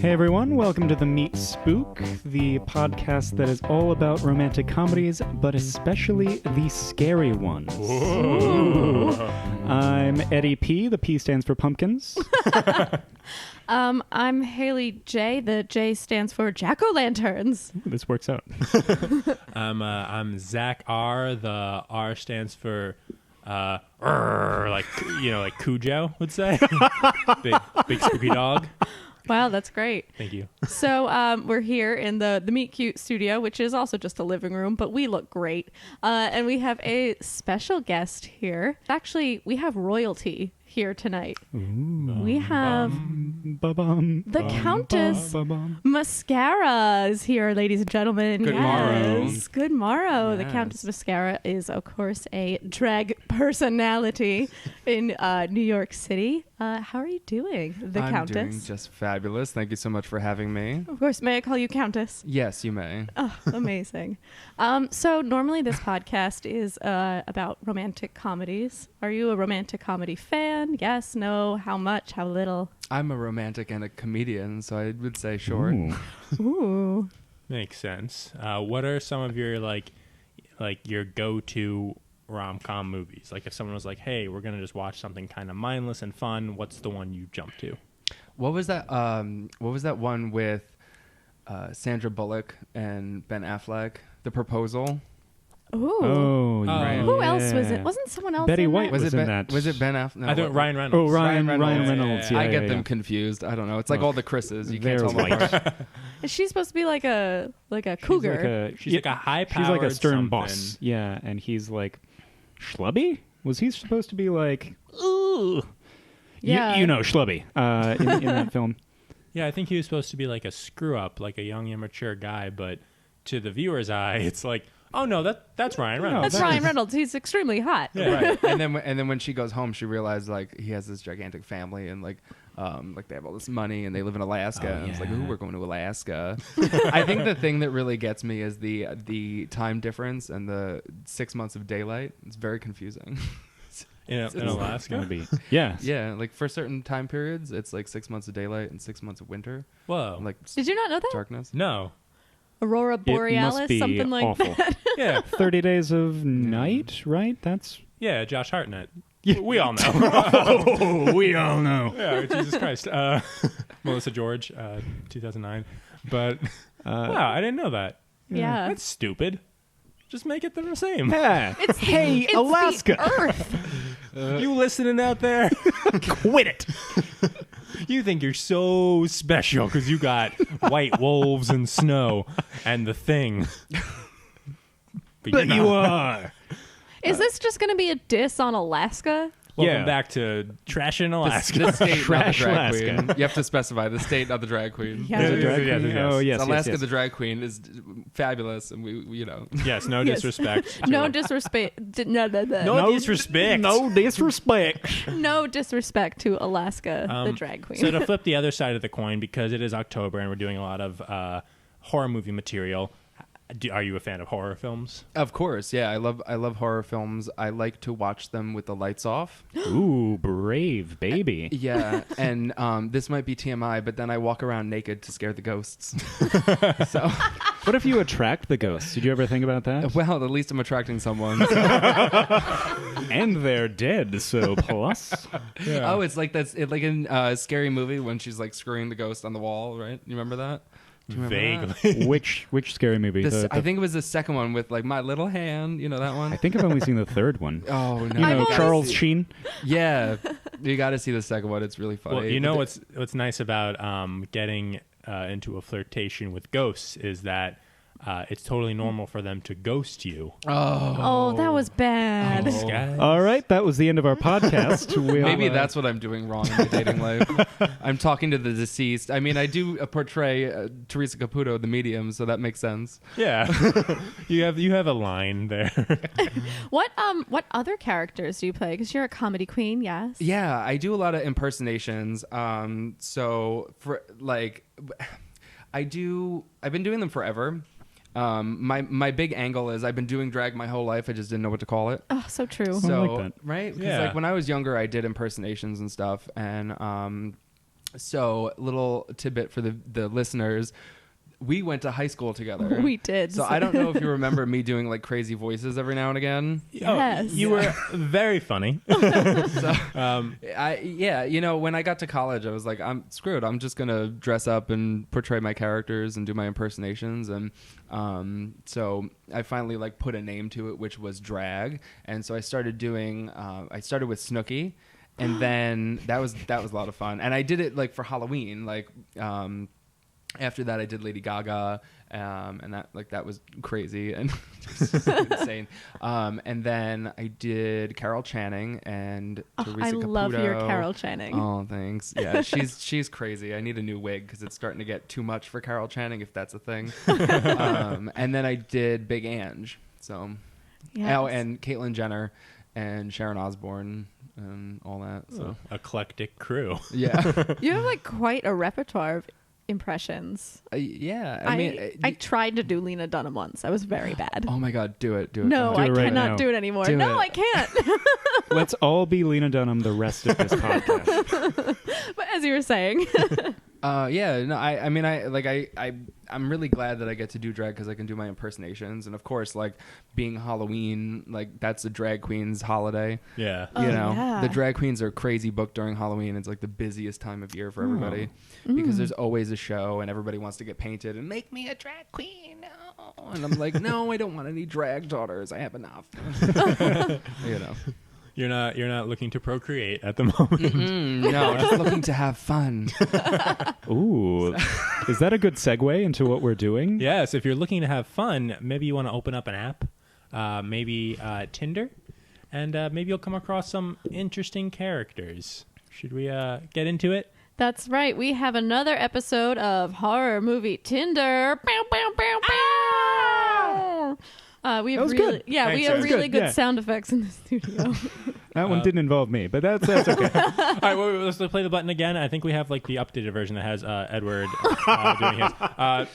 Hey everyone, welcome to the Meet Spook, the podcast that is all about romantic comedies, but especially the scary ones. Ooh. I'm Eddie P. The P stands for pumpkins. I'm Haley J. The J stands for jack-o'-lanterns. This works out. I'm Zach R. The R stands for like Cujo would say. big spooky dog. Wow, that's great. Thank you. So we're here in the Meet Cute studio, which is also just a living room, but we look great. And we have a special guest here. Actually, we have royalty here tonight. Ooh. We have the Countess Mascara is here, ladies and gentlemen. Good morrow. Good morrow. Yes. The Countess Mascara is, of course, a drag personality in New York City. How are you doing, the I'm Countess? doing just fabulous. Thank you so much for having me. Of course, may I call you Countess? Yes, you may. Oh, amazing. So normally this podcast is about romantic comedies. Are you a romantic comedy fan? Yes, no, how much, how little? I'm a romantic and a comedian, so I would say short. Ooh. Makes sense. What are some of your like your go-to rom-com movies? Like if someone was like, "Hey, we're gonna just watch something kind of mindless and fun," what's the one you jump to? What was that? What was that one with Sandra Bullock and Ben Affleck? The Proposal. Ooh. Oh, right. Who else was it? Wasn't someone else Betty in White that? was in that. Was it Ben Affleck? No, I think Ryan Reynolds. Oh, Ryan Reynolds. Reynolds. Yeah, I Yeah, get yeah, them yeah. confused. I don't know. It's like Look, all the Chris's. You they're can't tell them white. apart. Is she supposed to be like a cougar? She's like a high-powered She's like a stern something. boss. Yeah, and he's like schlubby? Was he supposed to be like, ooh? Yeah. You know, schlubby in that film. Yeah, I think he was supposed to be like a screw-up, like a young, immature guy, but to the viewer's eye, it's like, oh no, that's Ryan Reynolds. That's Ryan Reynolds. He's extremely hot. Yeah. Right. And then when she goes home, she realizes like he has this gigantic family and like they have all this money and they live in Alaska. Oh, And it's like, yeah. ooh, we're going to Alaska. I think the thing that really gets me is the time difference and the 6 months of daylight. It's very confusing. In It's Alaska. gonna be. Yeah. Yeah, like for certain time periods, it's like 6 months of daylight and 6 months of winter. Whoa. Like Did you not know that? darkness. No. Aurora It Borealis, must be something like awful. that. Yeah. 30 Days of Night, right? That's... Yeah, Josh Hartnett. Yeah. We all know. Oh, we all know. Yeah, Jesus Christ. Melissa George, 2009. But, wow, I didn't know that. Yeah. That's stupid. Just make it the same. Yeah. Hey, It's Alaska. the Earth. You listening out there? Quit it. You think you're so special because you got white wolves and snow and the thing. But you're you not. are. Is this just going to be a diss on Alaska? Welcome Yeah. back to Trash in Alaska. The state, not the Trash drag Alaska. queen. You have to specify the state, not the drag queen. Yeah. There's a drag Yes, queen? yes. Oh, yes, Alaska, yes, the yes. drag queen, is fabulous, and we you know. Yes, no Yes. disrespect. to No her. disrespect. No disrespect. No disrespect. No disrespect to Alaska, the Um, drag queen. So to flip the other side of the coin, because it is October and we're doing a lot of horror movie material, are you a fan of horror films? Of course, yeah. I love horror films. I like to watch them with the lights off. Ooh, brave baby. Yeah, and this might be TMI, but then I walk around naked to scare the ghosts. So, What if you attract the ghosts? Did you ever think about that? well, at least I'm attracting someone. And they're dead, so plus. Oh, it's like like in a Scary Movie when she's like screwing the ghost on the wall, right? You remember that? Do you remember that? Vaguely. Which scary movie? I think it was the second one with like My Little Hand. You know that one? I think I've only seen the third one. Oh no! You know, only Charles Sheen. Yeah, you got to see the second one. It's really funny. Well, you know But what's nice about getting into a flirtation with ghosts is that it's totally normal for them to ghost you. oh, that was bad. Thanks, guys. All right, that was the end of our podcast. We'll, Maybe that's what I'm doing wrong in my dating life. I'm talking to the deceased. I mean, I do portray Teresa Caputo, the medium, so that makes sense. Yeah, you have a line there. What other characters do you play? Because you're a comedy queen, yes. Yeah, I do a lot of impersonations. So for like, I've been doing them forever. My big angle is I've been doing drag my whole life. I just didn't know what to call it. Oh, so true. I So like that. right, because Yeah. like when I was younger, I did impersonations and stuff, and So, little tidbit for the listeners. We went to high school together. We did. So I don't know if you remember me doing like crazy voices every now and again. Yes. You were very funny. So, when I got to college, I was like, I'm screwed. I'm just gonna dress up and portray my characters and do my impersonations. And so I finally like put a name to it, which was drag. And so I started doing. I started with Snooki, and then that was a lot of fun. And I did it like for Halloween, like. After that, I did Lady Gaga, and that was crazy and just insane. And then I did Carol Channing and Teresa I Caputo. love your Carol Channing. Oh, thanks. Yeah, she's crazy. I need a new wig because it's starting to get too much for Carol Channing, if that's a thing. And then I did Big Ange. So, Yes. oh, and Caitlyn Jenner and Sharon Osbourne and all that. So Eclectic crew. yeah, You have like quite a repertoire of impressions. yeah. I tried to do Lena Dunham once. I was very bad. Oh my God, do it. No, Do I it right cannot now. do it anymore. Do No, it. I can't. Let's all be Lena Dunham the rest of this podcast. But as you were saying, Yeah, no, I'm really glad that I get to do drag because I can do my impersonations, and of course, like being Halloween, like that's the drag queen's holiday. Yeah. Oh, You know, yeah. the drag queens are crazy booked during Halloween. It's like the busiest time of year for everybody because there's always a show and everybody wants to get painted and make me a drag queen. No. And I'm like, no, I don't want any drag daughters. I have enough. You know. You're not looking to procreate at the moment. No, just looking to have fun. Ooh, is that a good segue into what we're doing? Yes, if you're looking to have fun, maybe you want to open up an app, maybe Tinder, and maybe you'll come across some interesting characters. Should we get into it? that's right. We have another episode of Horror Movie Tinder. Bow, bow, bow, bow. We have That was really, good. yeah, Thanks, we have Sarah. really Good, good yeah. sound effects in the studio. That one didn't involve me, but that's okay. All right, let's play the button again. I think we have like the updated version that has Edward doing his.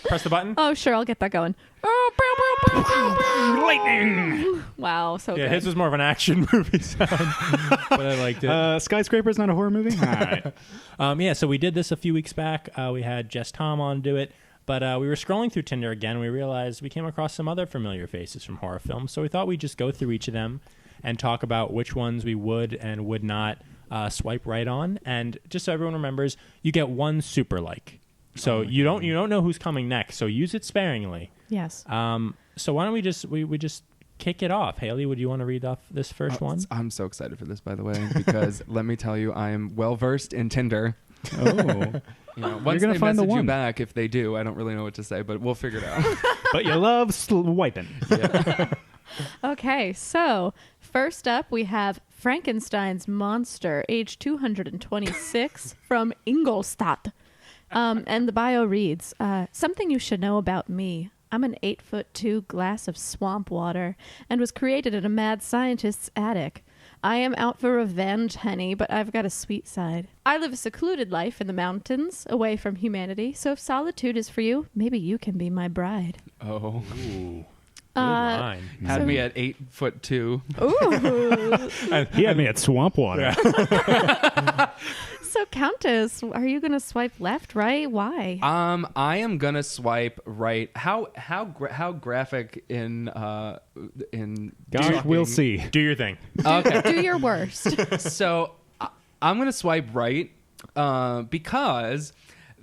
Press the button. Oh, sure, I'll get that going. Oh, bow, bow, bow, bow, bow. Lightning. Wow, so Yeah, good. his was more of an action movie sound, but I liked it. Skyscraper's not a horror movie? All right. Yeah, so we did this a few weeks back. We had Jess Tom on do it, but we were scrolling through Tinder again. And we realized we came across some other familiar faces from horror films, so we thought we'd just go through each of them and talk about which ones we would and would not swipe right on. And just so everyone remembers, you get one super like. So you don't know who's coming next, so use it sparingly. Yes. So why don't we just kick it off? Haley, would you want to read off this first one? I'm so excited for this, by the way, because let me tell you, I am well versed in Tinder. Oh, You know, once gonna they find the message you one. back, if they do, I don't really know what to say, but we'll figure it out. but you love swiping. Okay, so first up we have Frankenstein's monster, age 226, from Ingolstadt. And the bio reads, something you should know about me. I'm an 8'2" glass of swamp water and was created in a mad scientist's attic. I am out for revenge, honey, but I've got a sweet side. I live a secluded life in the mountains, away from humanity, so if solitude is for you, maybe you can be my bride. Oh. Ooh, good line. Had So- me at 8'2". Ooh. He had me at swamp water. So, Countess, are you going to swipe left, right? Why? I am gonna swipe right. How graphic in Gosh, we'll see. Do your thing. Okay. Do your worst. So I'm gonna swipe right because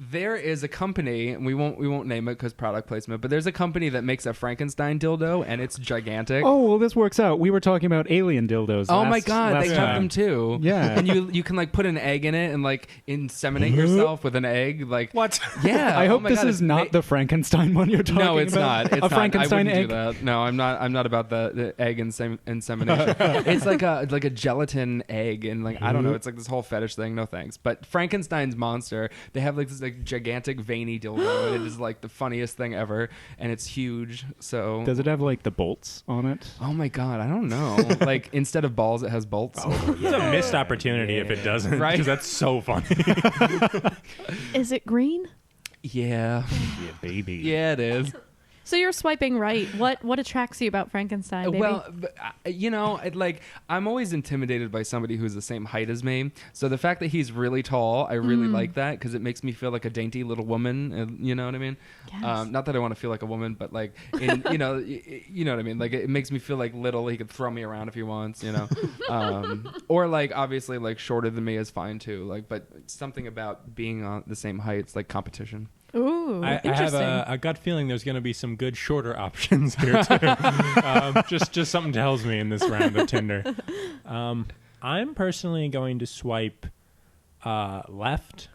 there is a company, and we won't name it because product placement, but there's a company that makes a Frankenstein dildo, and it's gigantic. Oh, well, this works out. We were talking about alien dildos. Oh my last God, they have time. them too. Yeah. and you can like put an egg in it and like inseminate yourself with an egg. Like What? Yeah. I oh hope my this God, is it's not the Frankenstein one you're talking about. No, it's not. It's a not. Frankenstein I egg. wouldn't do that. No, I'm not about the egg insemination. It's like a gelatin egg, and like I don't know. It's like this whole fetish thing. No thanks. But Frankenstein's monster, they have like this like gigantic veiny dildo, and it is like the funniest thing ever, and it's huge. So Does it have like the bolts on it? oh my God, I don't know. Like instead of balls, it has bolts. It's a missed opportunity if it doesn't, Right? because that's so funny. Is it green? Yeah, Yeah, baby. yeah, it is. So you're swiping right. What attracts you about Frankenstein, baby? Well, I'm always intimidated by somebody who's the same height as me. So the fact that he's really tall, I really like that because it makes me feel like a dainty little woman. You know what I mean? Yes. Not that I want to feel like a woman, but like, you know what I mean? Like it makes me feel like little. He could throw me around if he wants, you know? Or like, obviously like shorter than me is fine too. Like, but something about being on the same height, it's like competition. Ooh, I have interesting. a gut feeling there's going to be some good shorter options here too. Just something tells me in this round of Tinder. I'm personally going to swipe left.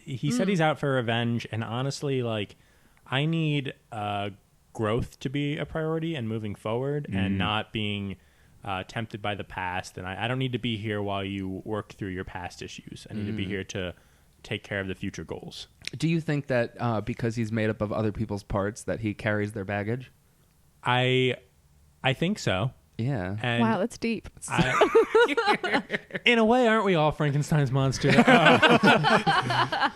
He said he's out for revenge, and honestly, like, I need growth to be a priority and moving forward, and not being tempted by the past. And I don't need to be here while you work through your past issues. I need to be here to take care of the future goals. Do you think that because he's made up of other people's parts that he carries their baggage? I think so. Yeah. And Wow, that's deep. in a way, aren't we all Frankenstein's monster? But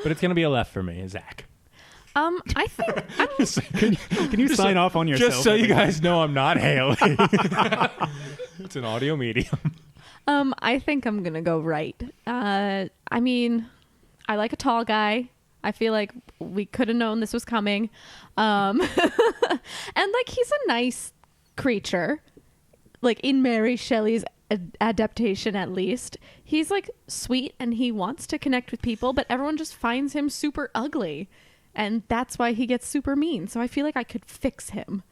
it's going to be a left for me, Zach. I think Can you sign off on yourself? Just so you guys know, I'm not Haley. It's an audio medium. I think I'm gonna go right. I mean, I like a tall guy. I feel like we could have known this was coming. And like he's a nice creature. Like in Mary Shelley's adaptation, at least, he's like sweet and he wants to connect with people, but everyone just finds him super ugly, and that's why he gets super mean. So I feel like I could fix him.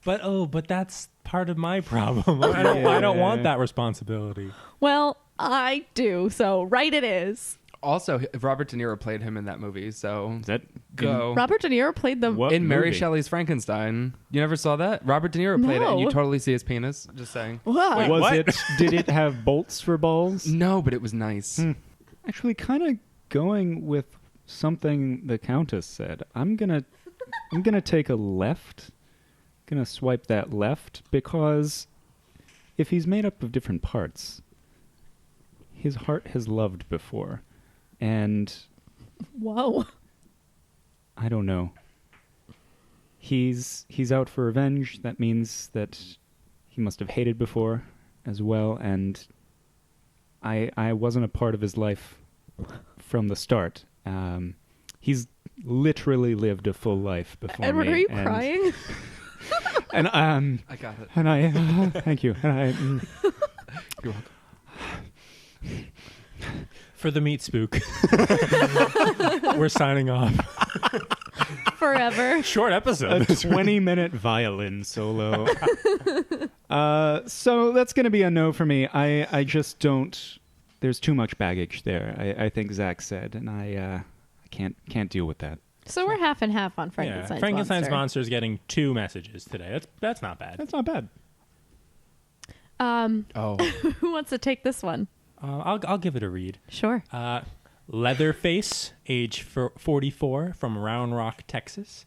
But that's part of my problem. I don't want that responsibility. Well, I do. So right it is. Also, Robert De Niro played him in that movie, so Is that go. Robert De Niro played the. What in Mary movie? Shelley's Frankenstein. You never saw that? Robert De Niro played it, and you No. totally see his penis. Just saying. Wow. Wait, Was what? it? Did it have bolts for balls? No, but it was nice. Actually, kind of going with something the Countess said. I'm gonna take a left. Gonna swipe that left because if he's made up of different parts, his heart has loved before, and Whoa. I don't know. He's out for revenge. That means that he must have hated before as well, and I wasn't a part of his life from the start. He's literally lived a full life before Edward, me. are you and, crying? And I got it. and I thank you. And I You're welcome. For the Meet Spook. We're signing off. Forever. Short a episode. 20-minute violin solo. So that's going to be a no for me. I just don't. There's too much baggage there. I think Zach said, and I can't deal with that. So we're half and half on Frankenstein's Frankenstein's monster. monster is getting 2 messages today. That's not bad. That's not bad. Oh. Who wants to take this one? I'll give it a read. Sure. Leatherface, age 44, from Round Rock, Texas.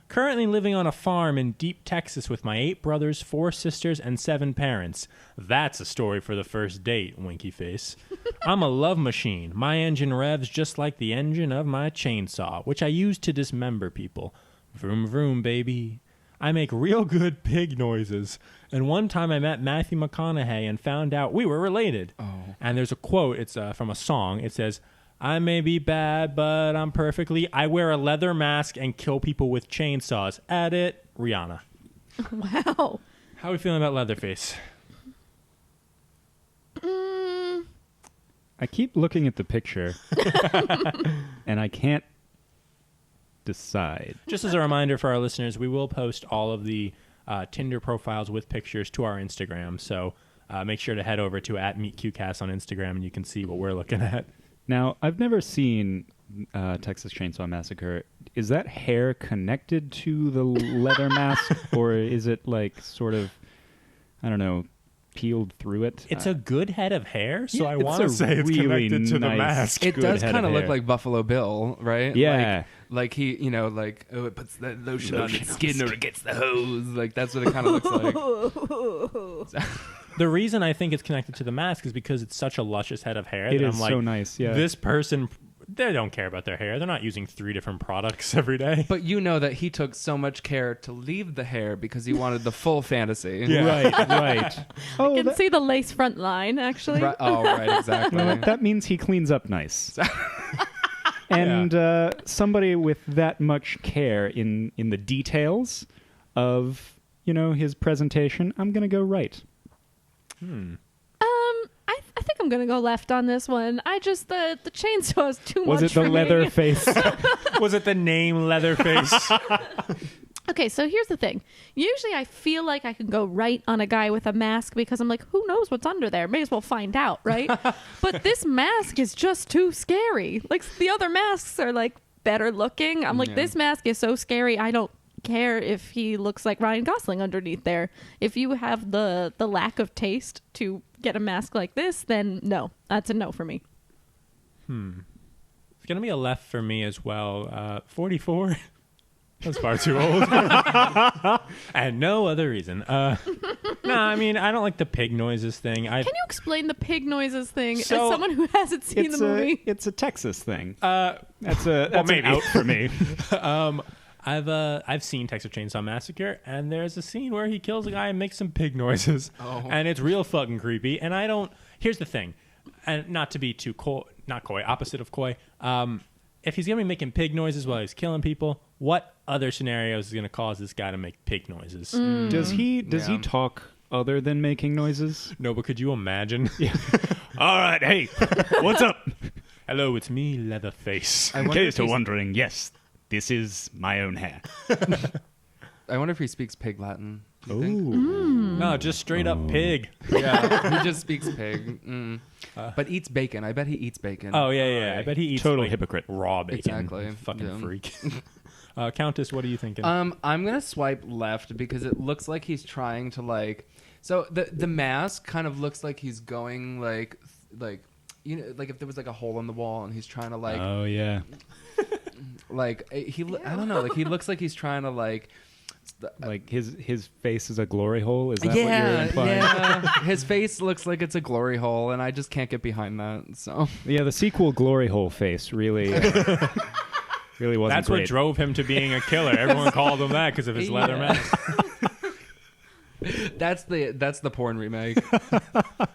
Currently living on a farm in deep Texas with my 8 brothers, 4 sisters, and 7 parents. That's a story for the first date, winky face. I'm a love machine. My engine revs just like the engine of my chainsaw, which I use to dismember people. Vroom vroom, baby. I make real good pig noises. And one time I met Matthew McConaughey and found out we were related. Oh. And there's a quote, it's from a song. It says, I may be bad, but I'm perfectly. I wear a leather mask and kill people with chainsaws. At it, Rihanna. Wow. How are we feeling about Leatherface? I keep looking at the picture, and I can't decide. Just as a reminder for our listeners, we will post all of the Tinder profiles with pictures to our Instagram. So make sure to head over to @meetcutecast on Instagram, and you can see what we're looking at. Now, I've never seen Texas Chainsaw Massacre. Is that hair connected to the leather mask, or is it like sort of, I don't know, peeled through it? It's a good head of hair, so I it's want to a say it's really connected to the nice- mask. It Good does head kind of of look hair. like Buffalo Bill, right? Yeah. Like he, it puts that lotion on its skin or it gets the hose. Like that's what it kind of looks like. The reason I think it's connected to the mask is because it's such a luscious head of hair. It that is I'm like, so nice, yeah. This person they don't care about their hair. They're not using 3 different products every day. But you know that he took so much care to leave the hair because he wanted the full fantasy. Yeah. Right. Oh, You can see the lace front line, actually. Right, oh, right, exactly. well, that means he cleans up nice. And somebody with that much care in the details of, his presentation, I'm going to go right. I think I'm gonna go left on this one. The chainsaw is too much. Was it the for leather me. face? Was it the name Leatherface? Okay, so here's the thing. Usually I feel like I can go right on a guy with a mask because I'm like, who knows what's under there? May as well find out, right? But this mask is just too scary. Like, the other masks are like better looking. I'm like, Yeah. this mask is so scary. I don't care if he looks like Ryan Gosling underneath there. If you have the lack of taste to get a mask like this, then no, that's a no for me. It's going to be a left for me as well. 44. That's far too old. And no other reason. No, I mean, I don't like the pig noises thing. Can you explain the pig noises thing as So, someone who hasn't seen the movie? It's a Texas thing. Well, That's an maybe. out for me. I've seen Texas Chainsaw Massacre, and there's a scene where he kills a guy and makes some pig noises, and it's real fucking creepy. And I don't. Here's the thing, and not to be too not coy, opposite of coy. If he's gonna be making pig noises while he's killing people, what other scenarios is gonna cause this guy to make pig noises? Does he Yeah. talk other than making noises? No, but could you imagine? All right, hey, what's up? Hello, it's me, Leatherface. I In wonder case if you're he's- wondering, yes, this is my own hair. I wonder if he speaks pig Latin. Do you Ooh. think? No, just straight up pig. Yeah, he just speaks pig. But eats bacon. I bet he eats bacon. Oh yeah. I bet he eats Total like, hypocrite. raw bacon. Exactly. Fucking Yeah. freak. Countess, what are you thinking? I'm gonna swipe left because it looks like he's trying to like. So the mask kind of looks like he's going like like if there was like a hole in the wall and he's trying to like Oh yeah. I don't know, like he looks like he's trying to like. Like his face is a glory hole. Is that what you're Yeah, implying? yeah. His face looks like it's a glory hole, and I just can't get behind that. So Yeah, the sequel glory hole face really really wasn't That's what great. drove him to being a killer. Everyone called him that because of his leather Yeah. mask. that's the porn remake.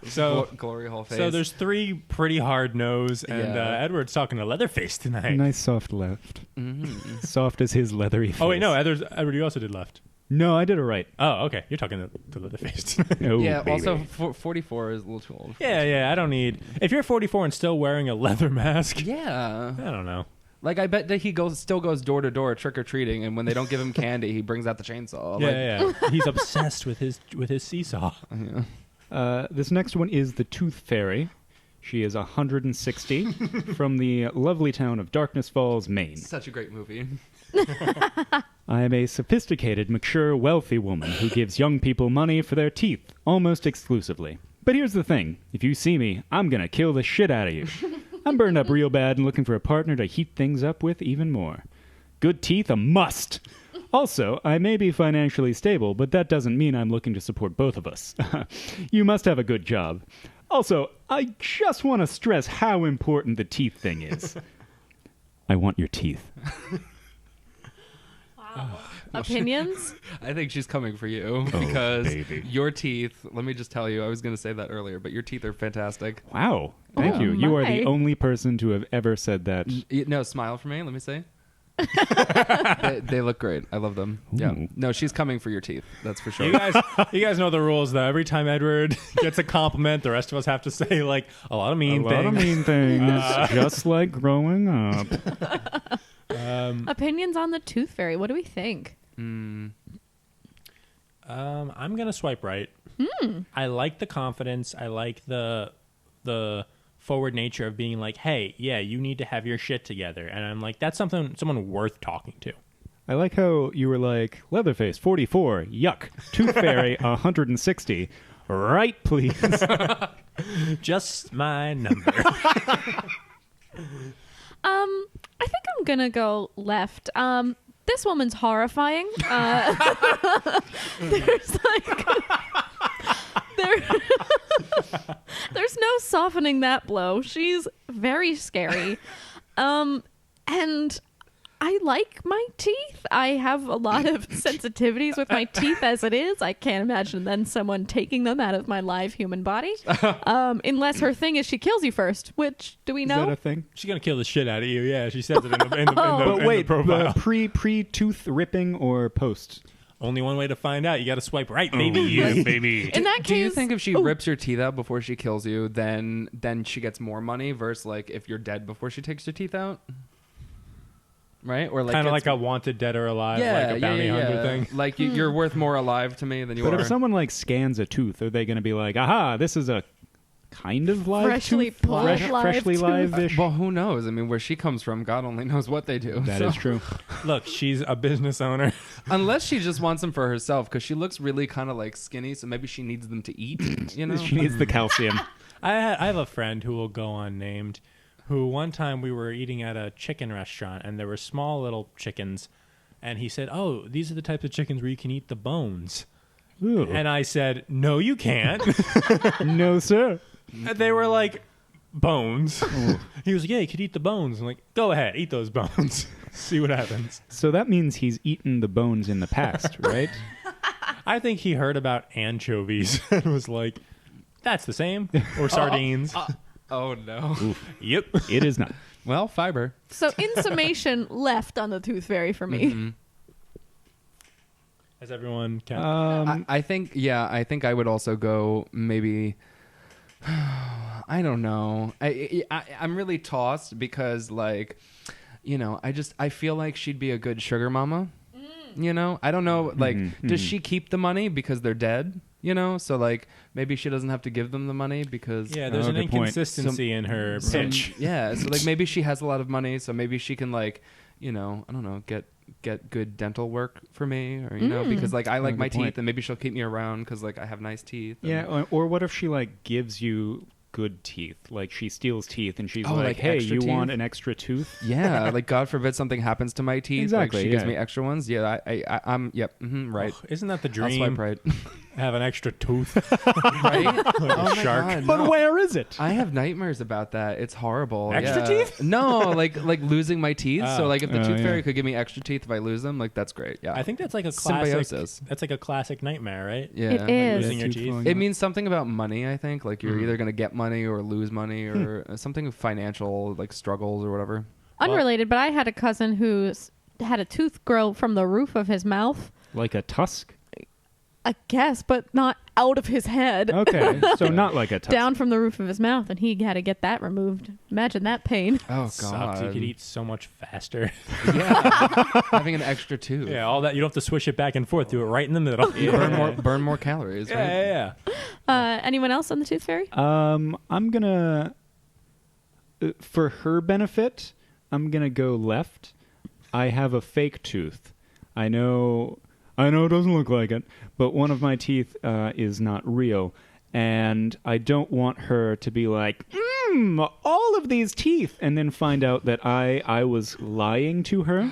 So, glory hole face. so there's 3 pretty hard no's, and Yeah. Edward's talking to Leatherface tonight. Nice soft left. Mhm. Soft as his leathery face. Oh wait, no, Edward, you also did left. No, I did it right. Oh, okay, you're talking to Leatherface tonight. Oh, Yeah. baby. Also, 44 is a little too old. Yeah, I don't need. If you're 44 and still wearing a leather mask, Yeah. I don't know. Like I bet that he still goes door to door trick or treating, and when they don't give him candy, he brings out the chainsaw. Yeah. He's obsessed with his seesaw. Yeah. This next one is the Tooth Fairy. She is 160 from the lovely town of Darkness Falls, Maine. Such a great movie. I am a sophisticated, mature, wealthy woman who gives young people money for their teeth, almost exclusively. But here's the thing. If you see me, I'm gonna kill the shit out of you. I'm burned up real bad and looking for a partner to heat things up with even more. Good teeth, a must. Also, I may be financially stable, but that doesn't mean I'm looking to support both of us. You must have a good job. Also, I just want to stress how important the teeth thing is. I want your teeth. Wow. Opinions? I think she's coming for you because baby. your teeth. Let me just tell you, I was going to say that earlier, but your teeth are fantastic. Wow. Thank Oh, you. You are the my. only person to have ever said that. No, smile for me. Let me see. they look great. I love them. Yeah. Ooh. No, she's coming for your teeth. That's for sure. You guys know the rules though. Every time Edward gets a compliment, the rest of us have to say like a lot of mean a things. lot of mean things, just like growing up. Opinions on the Tooth Fairy. What do we think? I'm gonna swipe right. I like the confidence. I like the forward nature of being like, hey, yeah, you need to have your shit together. And I'm like, that's someone worth talking to. I like how you were like, Leatherface, 44, yuck. Tooth Fairy, 160. Right, please. Just my number. I think I'm gonna go left. This woman's horrifying. There's like there's no softening that blow. She's very scary. And I like my teeth. I have a lot of sensitivities with my teeth as it is. I can't imagine then someone taking them out of my live human body. Unless her thing is she kills you first, which do we Is know? that a thing? She's gonna kill the shit out of you. Yeah, she says it in the But wait, profile. pre tooth ripping or post? Only one way to find out. You got to swipe right, baby. Yeah, baby. In that case, Do you think if she rips your teeth out before she kills you, then she gets more money versus like if you're dead before she takes your teeth out? Right? Or like Kind of gets- like a wanted dead or alive, yeah, like a bounty hunter thing. Like you're worth more alive to me than you But are. if someone like scans a tooth, are they going to be like, aha, this is a kind of live Freshly tooth? pulled live Freshly tooth. live-ish? Well, who knows? I mean, where she comes from, God only knows what they do. That So- is true. Look, she's a business owner. Unless she just wants them for herself, because she looks really kind of like skinny, so maybe she needs them to eat. You know? She needs the calcium. I have a friend who will go unnamed, who one time we were eating at a chicken restaurant, and there were small little chickens, and he said, "Oh, these are the types of chickens where you can eat the bones." Ooh. And I said, "No, you can't." No, sir. And they were like, "Bones." He was like, "Yeah, you could eat the bones." I'm like, "Go ahead, eat those bones. See what happens." So that means he's eaten the bones in the past, right? I think he heard about anchovies and was like, "That's the same." Or sardines. Oh no. Yep. It is not. Well, fiber. So in summation, left on the tooth fairy for me. Mhm. Has everyone kept? I think I would also go maybe. I don't know. I'm really tossed because like, you know, I feel like she'd be a good sugar mama. You know, I don't know. Like, does she keep the money because they're dead? You know, so like maybe she doesn't have to give them the money because Yeah, there's an good point. inconsistency in her pitch. Yeah, so like maybe she has a lot of money, so maybe she can like, you know, I don't know, get good dental work for me, or you know, because like I like good my point. teeth, and maybe she'll keep me around because like I have nice teeth. and- Yeah, or what if she like gives you good teeth? Like she steals teeth and she's Oh, like, like "Hey, extra you teeth? want an extra tooth?" yeah, like God forbid something happens to my teeth. Exactly, Like she gives yeah. me extra ones. Yeah, I'm. Yep. Right. Oh, isn't that the I'll dream? swipe right. Have an extra tooth. Right? Like a shark. God, But no. where is it? I have nightmares about that. It's horrible. Extra Yeah. teeth? No, like losing my teeth. So like if the Oh, tooth yeah. fairy could give me extra teeth if I lose them, like that's great. Yeah. I think that's like a classic. Symbiosis. That's like a classic nightmare, right? Yeah. It is. Losing your Tooth teeth. falling It out. means something about money, I think. Like you're either going to get money or lose money or something financial, like struggles or whatever. Unrelated, but I had a cousin who had a tooth grow from the roof of his mouth. Like a tusk? I guess, but not out of his head. Okay, so not like a tusk. Down from the roof of his mouth, and he had to get that removed. Imagine that pain. Oh, Sucks. God. You could eat so much faster. Yeah. Having an extra tooth. Yeah, all that. You don't have to swish it back and forth. Do it right in the middle. Burn more calories, right? Yeah. Anyone else on the tooth fairy? I'm gonna, for her benefit, I'm gonna go left. I have a fake tooth. I know it doesn't look like it, but one of my teeth is not real, and I don't want her to be like, all of these teeth, and then find out that I was lying to her.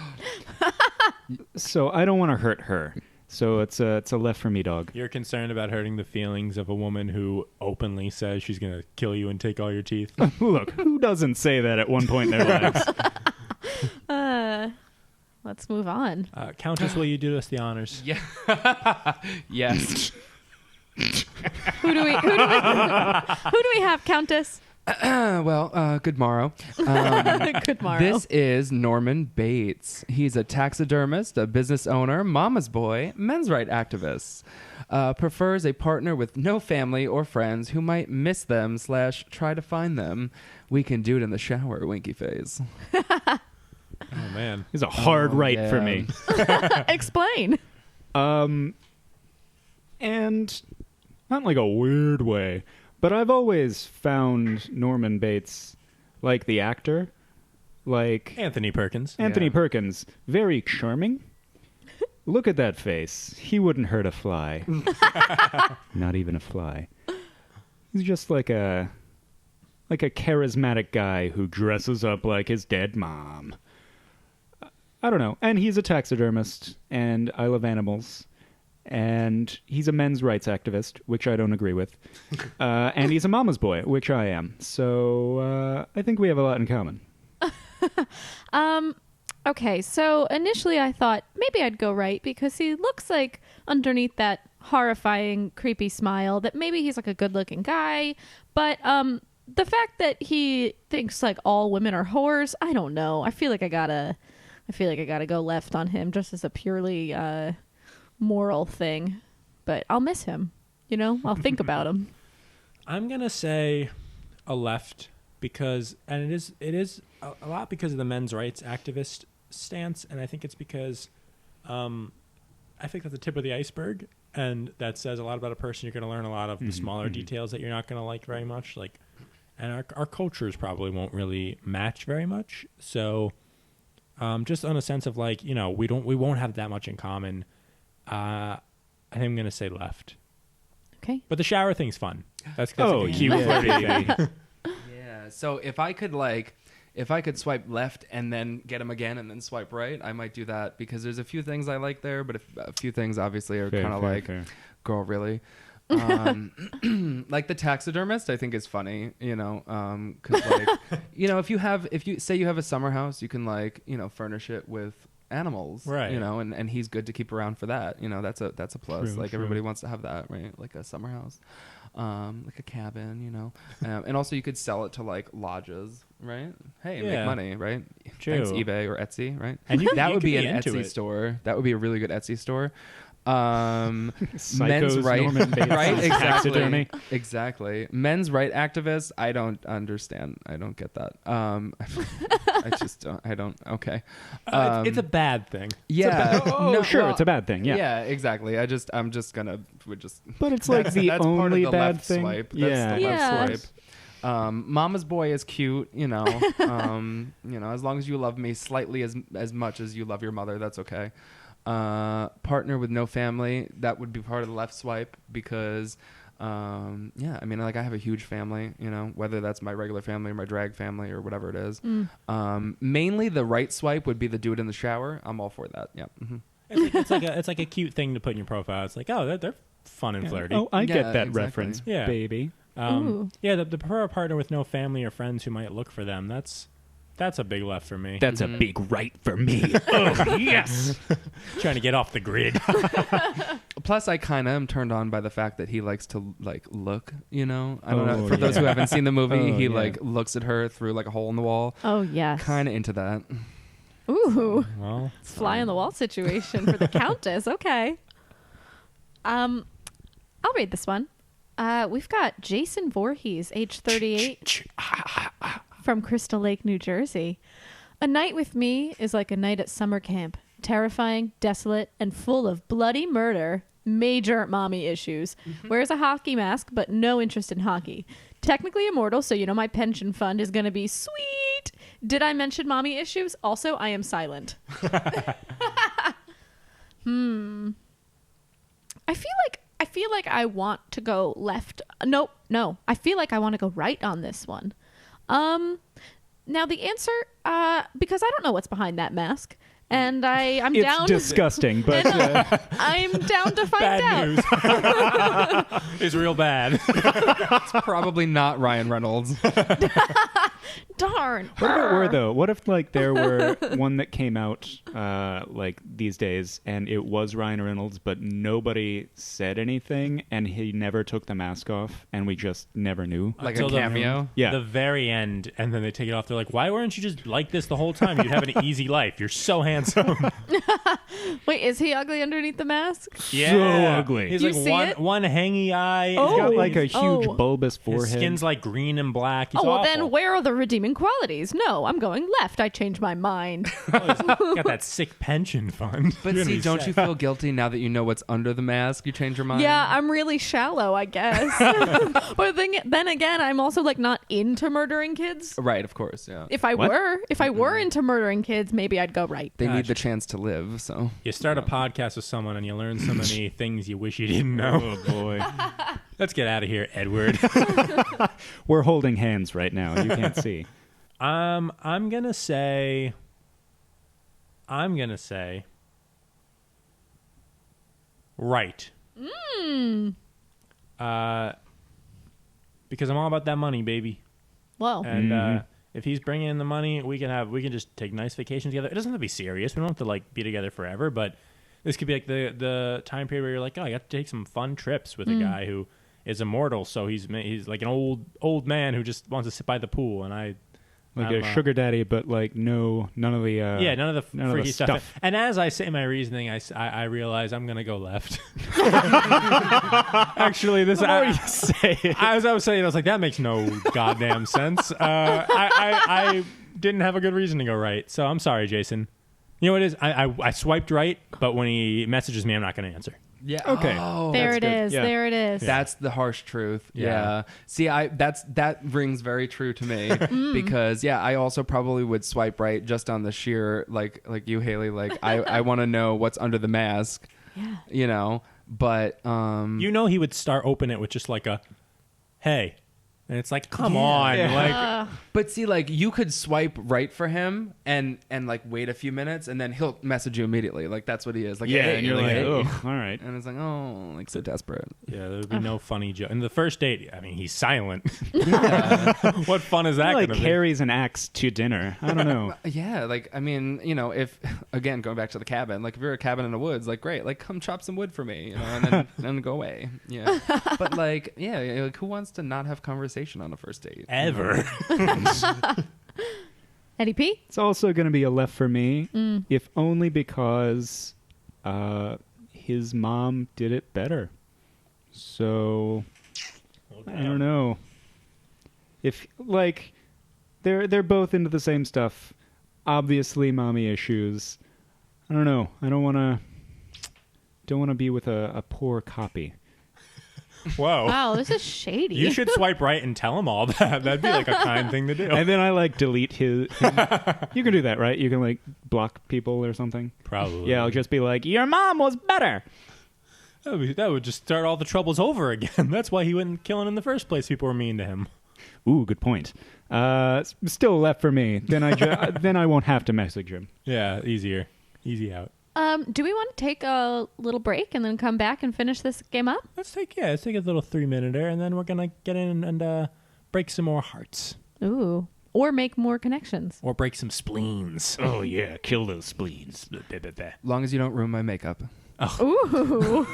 So I don't want to hurt her. So it's a left for me, dog. You're concerned about hurting the feelings of a woman who openly says she's going to kill you and take all your teeth. Look, who doesn't say that at one point in their lives? Let's move on. Countess, will you do us the honors? Yeah. Yes. Who do we have, Countess? Good morrow. Good morrow. This is Norman Bates. He's a taxidermist, a business owner, mama's boy, men's rights activist. Prefers a partner with no family or friends who might miss them / try to find them. We can do it in the shower, winky face. Oh, man. It's a hard right for yeah. me. Explain. And not in like a weird way, but I've always found Norman Bates, like the actor, like Anthony Perkins. Anthony Yeah. Perkins, very charming. Look at that face. He wouldn't hurt a fly. Not even a fly. He's just like a charismatic guy who dresses up like his dead mom. I don't know. And he's a taxidermist, and I love animals. And he's a men's rights activist, which I don't agree with. And he's a mama's boy, which I am. So I think we have a lot in common. Okay, so initially I thought maybe I'd go right because he looks like underneath that horrifying, creepy smile that maybe he's like a good-looking guy, but the fact that he thinks like all women are whores, I don't know. I feel like I gotta go left on him just as a purely moral thing. But I'll miss him. You know, I'll think about him. I'm gonna say a left because, and it is a lot because of the men's rights activist stance, and I think it's because I think that's the tip of the iceberg, and that says a lot about a person. You're going to learn a lot of the smaller details that you're not going to like very much, like, and our cultures probably won't really match very much. So, just on a sense of like, you know, we won't have that much in common. I think I'm going to say left. Okay, but the shower thing's fun. That's Oh, a cute flirty thing. Yeah. So if I could swipe left and then get him again and then swipe right, I might do that because there's a few things I like there, but a few things obviously are kind of like, girl, really. Like the taxidermist, I think is funny, you know, because like, you know, if you say you have a summer house, you can like, you know, furnish it with animals, right? You know, and he's good to keep around for that. You know, that's a plus. True, like everybody wants to have that, right? Like a summer house, like a cabin, you know, and also you could sell it to like lodges, right? Hey, make money, right? True. Thanks eBay or Etsy, right? And that would be an into Etsy it. store. That would be a really good Etsy store. Men's Psychos, right, Norman Bates' right? taxidermy. Exactly. Men's right activists. I don't understand. I don't get that. I just don't. I don't. Okay. It's a bad thing. Yeah. Oh, sure, it's a bad thing. Yeah. Yeah. Exactly. I'm just gonna. We're just. But it's like the that's part of only the bad left thing. Swipe. That's Yeah. the Yeah. left swipe. Mama's boy is cute. You know. You know. As long as you love me slightly as much as you love your mother, that's okay. Partner with no family, that would be part of the left swipe because yeah, I mean, like I have a huge family, you know, whether that's my regular family or my drag family or whatever it is. Mainly the right swipe would be the do it in the shower. I'm all for that. Yeah. It's like a cute thing to put in your profile. It's like, oh, they're fun and flirty. Oh, I get that exactly. reference, Yeah. baby. Yeah, the prefer a partner with no family or friends who might look for them. That's a big left for me. That's a big right for me. Oh, yes. Trying to get off the grid. Plus, I kind of am turned on by the fact that he likes to like look. You know, I don't know. Oh, For those who yeah. haven't seen the movie, Oh, he yeah. like looks at her through like a hole in the wall. Oh yes. Kind of into that. Ooh. Well, Fly on the wall situation for the Countess. Okay. I'll read this one. We've got Jason Voorhees, age 38, from Crystal Lake, New Jersey. A night with me is like a night at summer camp. Terrifying, desolate, and full of bloody murder. Major mommy issues. Wears a hockey mask, but no interest in hockey. Technically immortal, so you know my pension fund is going to be sweet. Did I mention mommy issues? Also, I am silent. I feel like I want to go left. No. I feel like I want to go right on this one. Now the answer, because I don't know what's behind that mask, and I'm It's down. disgusting, but I'm down to find bad out. news. It's real bad. It's probably not Ryan Reynolds. Darn. what if it were though? What if like there were one that came out like these days, and it was Ryan Reynolds, but nobody said anything, and he never took the mask off, and we just never knew. Like Until a cameo. Yeah. The very end, and then they take it off. They're like, why weren't you just like this the whole time? You'd have an easy life. You're so handsome. Wait, is he ugly underneath the mask? Yeah. ugly. He's Do you like see it? one hangy eye. Oh. He's got like a huge Oh. bulbous His forehead. skin's like green and black. He's Oh, well, awful. then where are the redeeming qualities? No, I'm going left. I changed my mind. Got that sick pension fund. But You're gonna see, be don't set. you feel guilty now that you know what's under the mask? You change your mind? Yeah, I'm really shallow, I guess. But then again, I'm also like not into murdering kids. Right, of course, yeah. If I What? were into murdering kids, maybe I'd go right. They need Gosh. the chance to live, so. You start a podcast with someone and you learn so many things you wish you didn't know. Oh boy. Let's get out of here, Edward. We're holding hands right now. You can't see. I'm gonna say right. Because I'm all about that money, baby. Whoa. And if he's bringing in the money, we can just take nice vacations together. It doesn't have to be serious. We don't have to like be together forever, but this could be like the time period where you're like, oh, I got to take some fun trips with a guy who is immortal. So he's like an old man who just wants to sit by the pool, and I'm a sugar daddy, but like none of the freaky stuff. And as I say my reasoning, I realize I'm gonna go left. Actually, this I was saying, I was like, that makes no goddamn sense. I didn't have a good reason to go right, so I'm sorry, Jason. You know what it is? I swiped right, but when he messages me, I'm not gonna answer. Yeah. Okay. Oh, there it is. Yeah. There it is. That's the harsh truth. Yeah. See, that rings very true to me because I also probably would swipe right just on the sheer like you, Haley. Like I want to know what's under the mask. Yeah. You know, but he would start open it with just like a, hey. And it's like, come on. Like, but see, like you could swipe right for him and like wait a few minutes and then he'll message you immediately. Like that's what he is. Like, hey, and you're like, hey. oh, all right. And it's like, oh, like so desperate. yeah, there would be no funny joke. And the first date, I mean, he's silent. What fun is that He, like going to be? carries an axe to dinner. I don't know. Yeah, like I mean, if again going back to the cabin, like if you're a cabin in the woods, like great, like come chop some wood for me, and then go away. Yeah, but like like who wants to not have conversation on a first date Ever. Eddie P? It's also going to be a left for me, if only because his mom did it better. So I don't know. If like they're both into the same stuff, obviously mommy issues. I don't know. I don't want to be with a poor copy. Whoa. Wow, this is shady. You should swipe right and tell him all that. That'd be like a kind thing to do. And then I like delete him. You can do that, right? You can like block people or something. Probably. Yeah, I'll just be like, your mom was better. That would just start all the troubles over again. That's why he went killing in the first place. People were mean to him. Ooh, good point. Still left for me. Then I won't have to message him. Yeah, easier. Easy out. Do we want to take a little break and then come back and finish this game up? Let's take a little 3-minute there, and then we're gonna get in and break some more hearts. Ooh. Or make more connections. Or break some spleens. Oh yeah, kill those spleens. As long as you don't ruin my makeup. Ooh.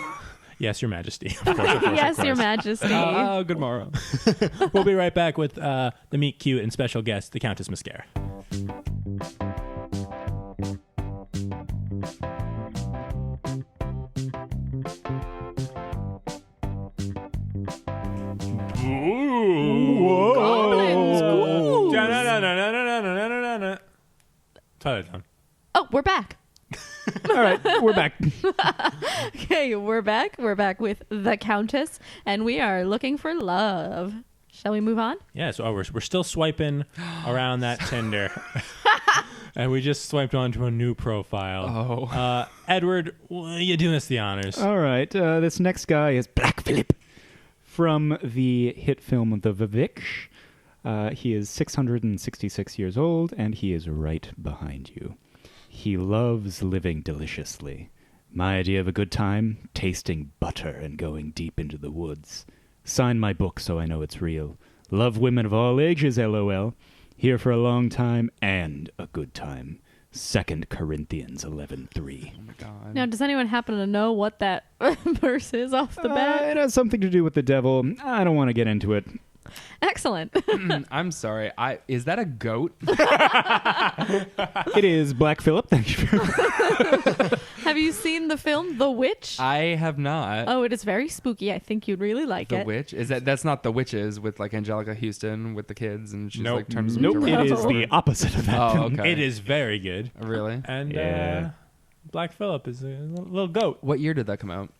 Yes, Your Majesty. Of course, Yes, Your Majesty. Good morrow. We'll be right back with the Meet Cute and special guest, the Countess Mascara. Whoa. Goblins. Ooh. Twilight Zone. Oh, we're back. All right, we're back. Okay, we're back. We're back with the Countess, and we are looking for love. Shall we move on? Yeah, so we're still swiping around that Tinder. And we just swiped onto a new profile. Oh. Edward, you doing us the honors. All right, this next guy is Black Phillip from the hit film The Vivitch. He is 666 years old, and he is right behind you. He loves living deliciously. My idea of a good time? Tasting butter and going deep into the woods. Sign my book so I know it's real. Love women of all ages, LOL. Here for a long time and a good time. 2 Corinthians 11:3. Oh my god. Now, does anyone happen to know what that verse is off the bat? It has something to do with the devil. I don't want to get into it. Excellent. I'm sorry. Is that a goat? It is Black Phillip. Thank you. Have you seen the film The Witch? I have not. Oh, it is very spooky. I think you'd really like The it. Witch? That's not The Witches with like Angelica Houston with the kids and she's Nope. like turns them Nope, into it rats. is the opposite of that Oh, film. okay. It is very good. Really? And Yeah. Black Phillip is a little goat. What year did that come out?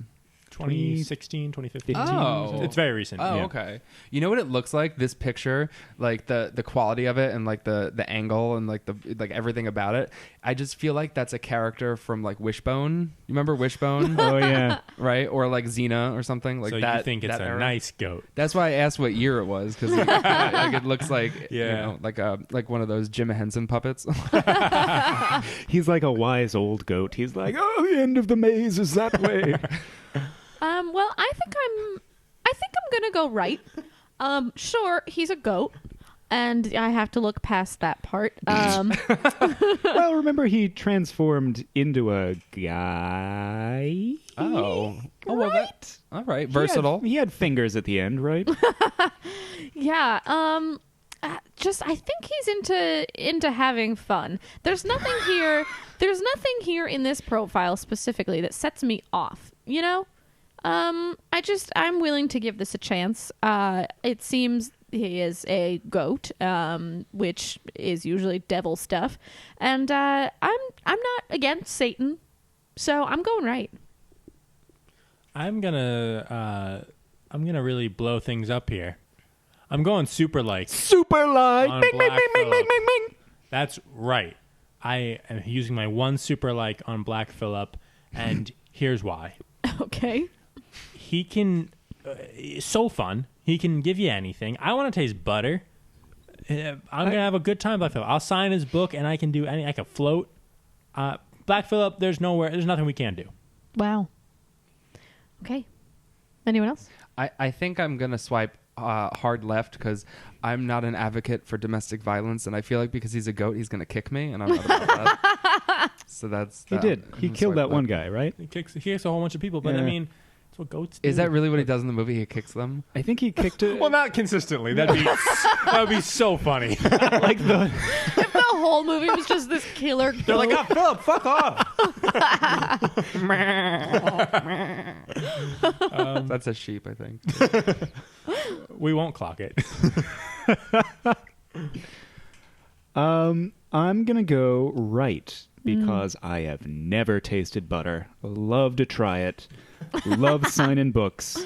2016, 2015. Oh. It's very recent. Oh, yeah. okay. You know what it looks like? This picture, like the quality of it and like the angle and like everything about it. I just feel like that's a character from like Wishbone. You remember Wishbone? Oh, yeah. Right? Or like Xena or something like so that. you think it's that a era. nice goat. That's why I asked what year it was because like, it looks like Yeah. like one of those Jim Henson puppets. He's like a wise old goat. He's like, oh, the end of the maze is that way. Well, I think I'm gonna go right. Sure, he's a goat, and I have to look past that part. Well, remember he transformed into a guy. Oh, well, that all right. Versatile. He had fingers at the end, right? Yeah. Just I think he's into having fun. There's nothing here. There's nothing here in this profile specifically that sets me off. You know. I'm willing to give this a chance. It seems he is a goat, which is usually devil stuff, and I'm not against Satan, so I'm going right. I'm gonna really blow things up here. I'm going super like. Super light. On Bing, bing, Black bing, bing, bing, Phillip. bing, bing. That's right. I am using my one super like on Black Phillip, and here's why. Okay. He can, so fun. He can give you anything. I want to taste butter. I'm gonna have a good time, Black Phillip. I'll sign his book, and I can do any. I can float. Black Phillip, there's nothing we can't do. Wow. Okay. Anyone else? I think I'm gonna swipe hard left because I'm not an advocate for domestic violence, and I feel like because he's a goat, he's gonna kick me, and I'm not about that. So that's He did. He I'm killed swipe that one left. guy, right? He kicks a whole bunch of people, but I Yeah. mean, that's what goats do. Is that really what he does in the movie? He kicks them. I think he kicked it. Well, not consistently. That would be so funny. like the. If the whole movie was just this killer goat. They're like, "Oh, Philip, fuck off." That's a sheep, I think. We won't clock it. I'm gonna go right because I have never tasted butter. Love to try it. Love signing books.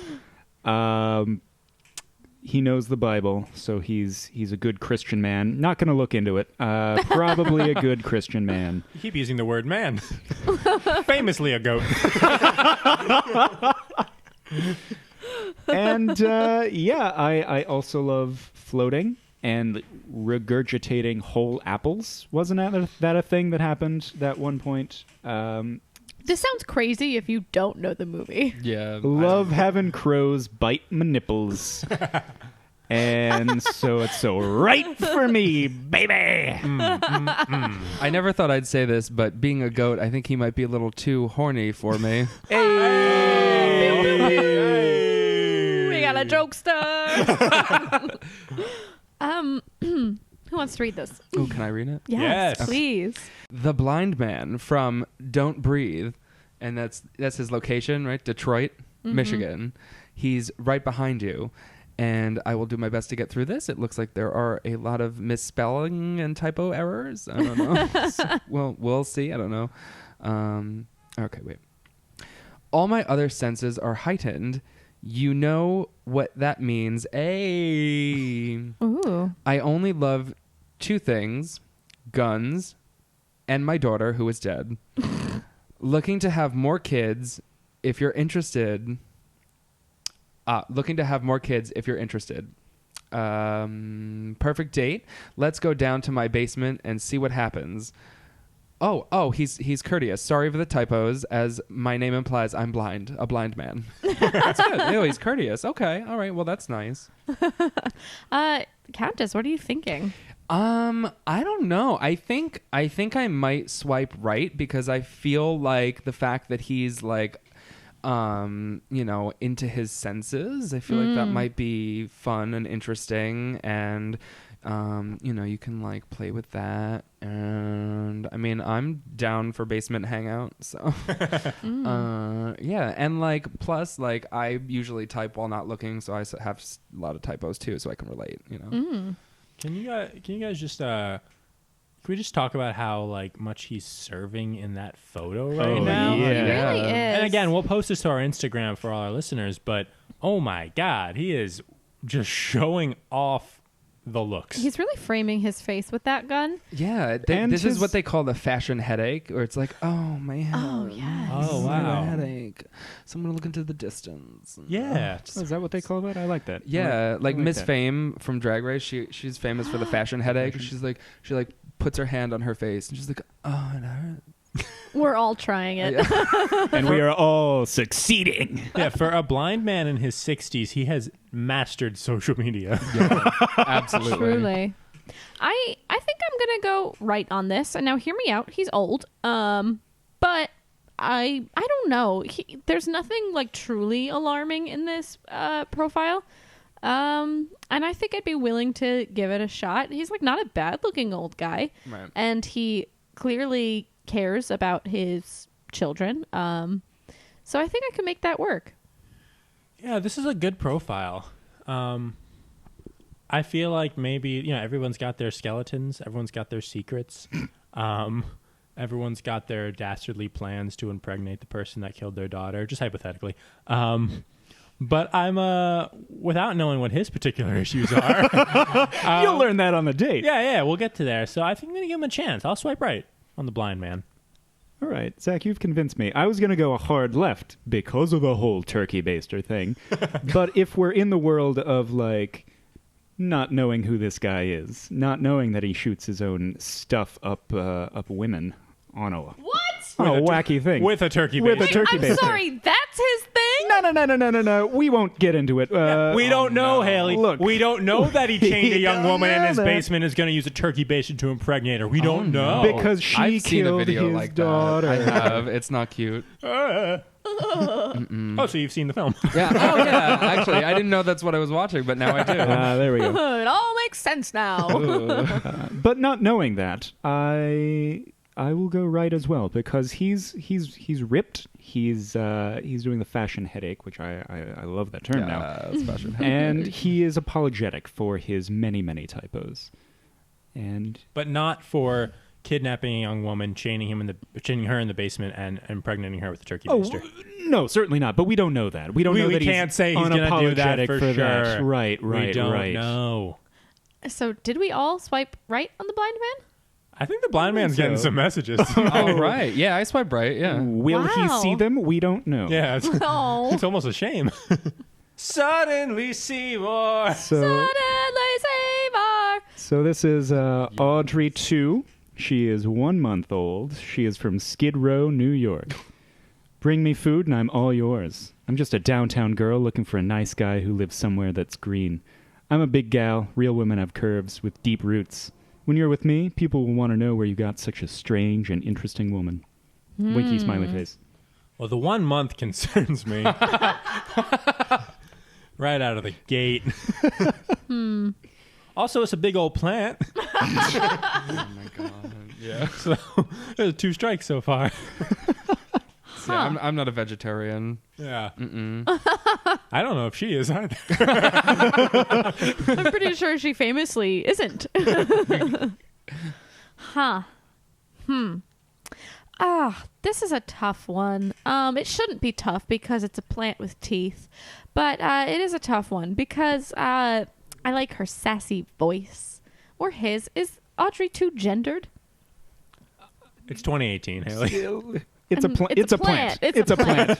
He knows the Bible, so he's a good Christian man. Not gonna look into it. Probably a good Christian man. You keep using the word man. Famously a goat. And I also love floating and regurgitating whole apples. Wasn't that a thing that happened at one point? This sounds crazy if you don't know the movie. Yeah. Love having crows bite my nipples. And so it's so right for me, baby. I never thought I'd say this, but being a goat, I think he might be a little too horny for me. We got a jokester. Who wants to read this? Oh, can I read it? Yes. Please. The Blind Man from Don't Breathe, and that's his location, right? Detroit, Michigan. He's right behind you, and I will do my best to get through this. It looks like there are a lot of misspelling and typo errors. I don't know. Well, we'll see. I don't know. Okay, wait. All my other senses are heightened. You know what that means. Ooh. I only love two things, guns and my daughter who is dead. Looking to have more kids if you're interested. Perfect date. Let's go down to my basement and see what happens. Oh, he's courteous. Sorry for the typos. As my name implies, I'm blind. A blind man. That's good. Oh, he's courteous. Okay. All right. Well, that's nice. Countess, what are you thinking? I don't know. I think I might swipe right because I feel like the fact that he's like, into his senses. I feel like that might be fun and interesting, and you can like play with that. And I mean, I'm down for basement hangout. So, yeah, and like plus like I usually type while not looking, so I have a lot of typos too, so I can relate. Can you guys just can we just talk about how like much he's serving in that photo right now? He really is. And again, we'll post this to our Instagram for all our listeners, but oh my God, he is just showing off the looks. He's really framing his face with that gun. Yeah, And this is his- what they call the fashion headache, where it's like, oh man, Oh, yes. Oh, I have wow. a headache. Someone look into the distance. Yeah. Oh, is that what they call that? I like that. Yeah, like I Miss that. Fame from Drag Race, she's famous for the fashion headache. She puts her hand on her face and she's like, oh, it hurts. We're all trying it. And we are all succeeding. Yeah, for a blind man in his 60s, he has mastered social media. Yeah, absolutely. Truly. I think I'm gonna go right on this. And now hear me out. He's old. But I don't know. There's nothing like truly alarming in this profile. And I think I'd be willing to give it a shot. He's like not a bad looking old guy. Right. And he clearly cares about his children. So I think I can make that work. Yeah, this is a good profile. I feel like maybe, everyone's got their skeletons. Everyone's got their secrets. Everyone's got their dastardly plans to impregnate the person that killed their daughter, just hypothetically. But I'm, without knowing what his particular issues are. You'll learn that on the date. Yeah, we'll get to there. So I think I'm going to give him a chance. I'll swipe right on the blind man. All right, Zach, you've convinced me. I was going to go a hard left because of the whole turkey baster thing. But if we're in the world of, like, not knowing who this guy is, not knowing that he shoots his own stuff up women on a wacky thing. With a turkey With baster. a turkey I'm baster. sorry, that's his thing? No. We won't get into it. We don't know, Haley. Look. We don't know that he chained a young don't woman in know his that. basement and is going to use a turkey baster to impregnate her. We don't know. Because she I've seen a killed video his like daughter. that. I have. It's not cute. Oh, so you've seen the film. Yeah. Oh, yeah. Actually, I didn't know that's what I was watching, but now I do. There we go. It all makes sense now. But not knowing that, I will go right as well because he's ripped. He's doing the fashion headache, which I love that term now. it's fashion. And he is apologetic for his many typos. And But not for kidnapping a young woman, chaining her in the basement, and impregnating her with a turkey baster. No, certainly not. But we don't know that. We don't know that can't he's say he's going to do that unapologetic for that. sure. Right. We don't know. So did we all swipe right on the blind man? I think the blind man's getting some messages. Oh, right. Yeah, I swipe right. Yeah. Will he Wow. see them? We don't know. Yeah, it's Oh. almost a shame. Suddenly Seymour. So Suddenly Seymour. So this is Audrey 2. She is 1 month old. She is from Skid Row, New York. Bring me food and I'm all yours. I'm just a downtown girl looking for a nice guy who lives somewhere that's green. I'm a big gal. Real women have curves with deep roots. When you're with me, people will want to know where you got such a strange and interesting woman. Winky smiley face. Well, the 1 month concerns me. Right out of the gate. Also, it's a big old plant. Oh my god. Yeah. So there's 2 strikes so far. Yeah, I'm not a vegetarian. Yeah. Mm-mm. I don't know if she is either. I'm pretty sure she famously isn't. Huh. This is a tough one. It shouldn't be tough because it's a plant with teeth, but it is a tough one because I like her sassy voice. Or his. Is Audrey too gendered? It's 2018, Haley. It's a plant. It's a plant. It's a plant.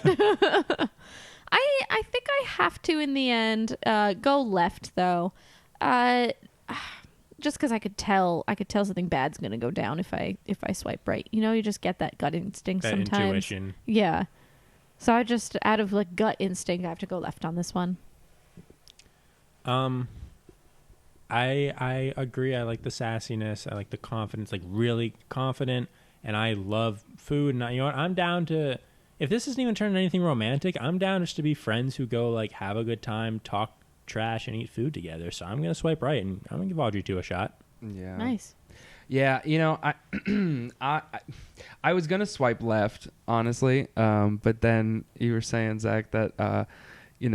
I think I have to in the end go left though. Just because I could tell something bad's gonna go down if I swipe right. You know, you just get that gut instinct That sometimes. intuition. Yeah. So I just out of like gut instinct, I have to go left on this one. I agree. I like the sassiness. I like the confidence, like really confident. And I love food. And you know what? I'm down to, if this isn't even turning anything romantic, I'm down just to be friends who go like have a good time, talk trash, and eat food together. So I'm gonna swipe right, and I'm gonna give Audrey 2 a shot. Yeah. Nice. Yeah, you know, I was gonna swipe left, honestly, but then you were saying, Zach, that she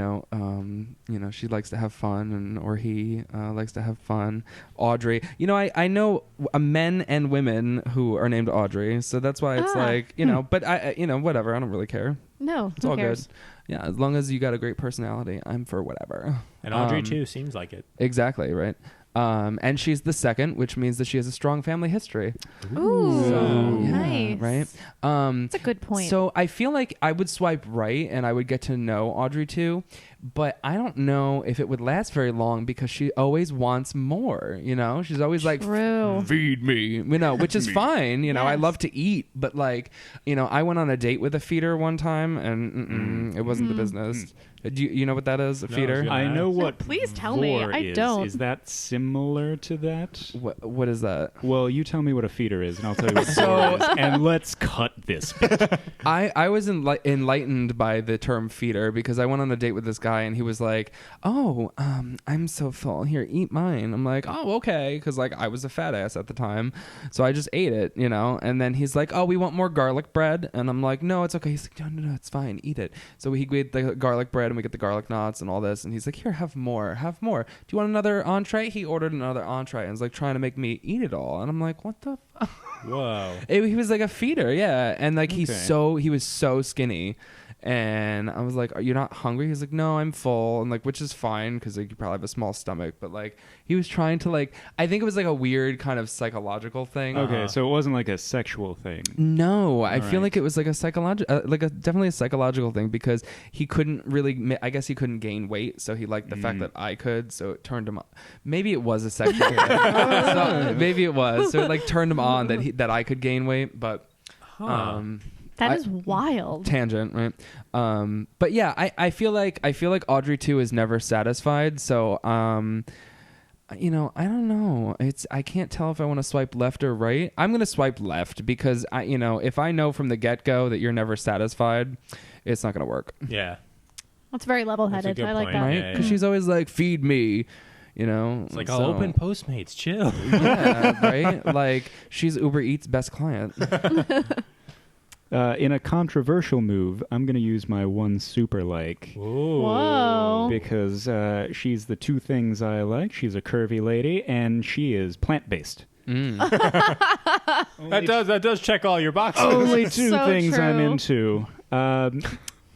likes to have fun, or he likes to have fun. Audrey, you know, I know men and women who are named Audrey, so that's why it's like, you know, but whatever, I don't really care. No, It's who all cares? good. Yeah, as long as you got a great personality, I'm for whatever. And Audrey too seems like it. Exactly, right. And she's the second, which means that she has a strong family history. Ooh, Yeah, nice. right? That's a good point. So I feel like I would swipe right and I would get to know Audrey too, but I don't know if it would last very long because she always wants more, you know? She's always like, True. feed me, you know, which is fine. You know, I Yes. love to eat, but like, you know, I went on a date with a feeder one time and it wasn't the business. Do you know what that is? A No, feeder? it's I know No, what. please tell me. vor I is. don't. Is that similar to that? What is that? Well, you tell me what a feeder is, and I'll tell you what So- vor is, and let's cut this bit. I was enlightened by the term feeder because I went on a date with this guy and he was like, "Oh, I'm so full. Here, eat mine." I'm like, "Oh, okay," because like I was a fat ass at the time, so I just ate it, you know. And then he's like, "Oh, we want more garlic bread," and I'm like, "No, it's okay." He's like, "No, it's fine. Eat it." So we get the garlic bread and we get the garlic knots and all this, and he's like, "Here, have more. Do you want another entree?" He ordered another entree and was like trying to make me eat it all, and I'm like, "What the?" Whoa. He was like a feeder, yeah, and like he Okay. was so skinny, and I was like, "Are you not hungry?" He's like, "No, I'm full," and like, which is fine because like you probably have a small stomach, but like he was trying to like, I think it was like a weird kind of psychological thing. Okay, so it wasn't like a sexual thing. No, I All feel right. like it was like a psychological, definitely a psychological thing because he couldn't really, I guess he couldn't gain weight, so he liked the fact that I could, so it turned him on. Maybe it was a sexual thing. So, maybe it was, so it like turned him on that I could gain weight, but That is wild. tangent, right? But yeah, I feel like Audrey 2 is never satisfied, so you know, I don't know. I can't tell if I want to swipe left or right. I'm gonna swipe left because you know, if I know from the get-go that you're never satisfied, it's not gonna work, Yeah. That's very level-headed. That's a good I like point. that. right? Yeah, Because she's always like, "Feed me," you know. It's like, so- I'll open Postmates. Chill. yeah, right. Like she's Uber Eats best client. In a controversial move, I'm going to use my one super like Whoa. because she's the two things I like. She's a curvy lady, and she is plant-based. That does check all your boxes. Only two So things I'm true. into.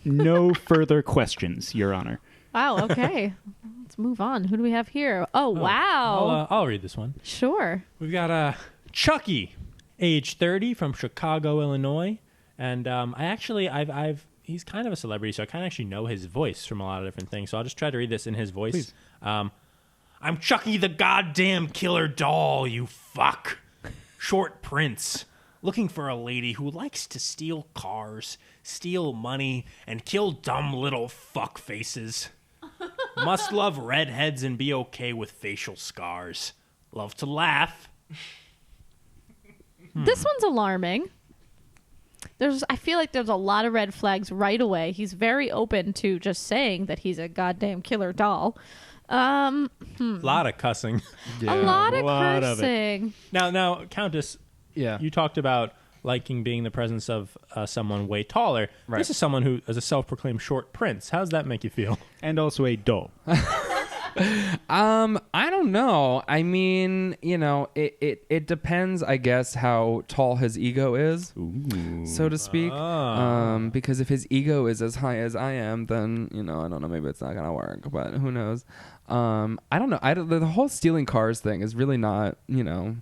No further questions, Your Honor. Wow, okay. Let's move on. Who do we have here? Oh, wow. I'll read this one. Sure. We've got Chucky, age 30, from Chicago, Illinois, and he's kind of a celebrity, so I kind of actually know his voice from a lot of different things. So I'll just try to read this in his voice. Please. I'm Chucky the goddamn killer doll, you fuck. Short prince, looking for a lady who likes to steal cars, steal money, and kill dumb little fuck faces. Must love redheads and be okay with facial scars. Love to laugh. This one's alarming. I feel like there's a lot of red flags right away. He's very open to just saying that he's a goddamn killer doll. A lot of cussing. A lot of lot of it. cursing. Now, Countess, Yeah. you talked about liking being the presence of someone way taller. Right. This is someone who is a self-proclaimed short prince. How does that make you feel? And also a doll. I don't know. I mean, you know, it depends, I guess, how tall his ego is, so to speak. Because if his ego is as high as I am, then, you know, I don't know, maybe it's not gonna work, but who knows? I don't know. The whole stealing cars thing is really not, you know,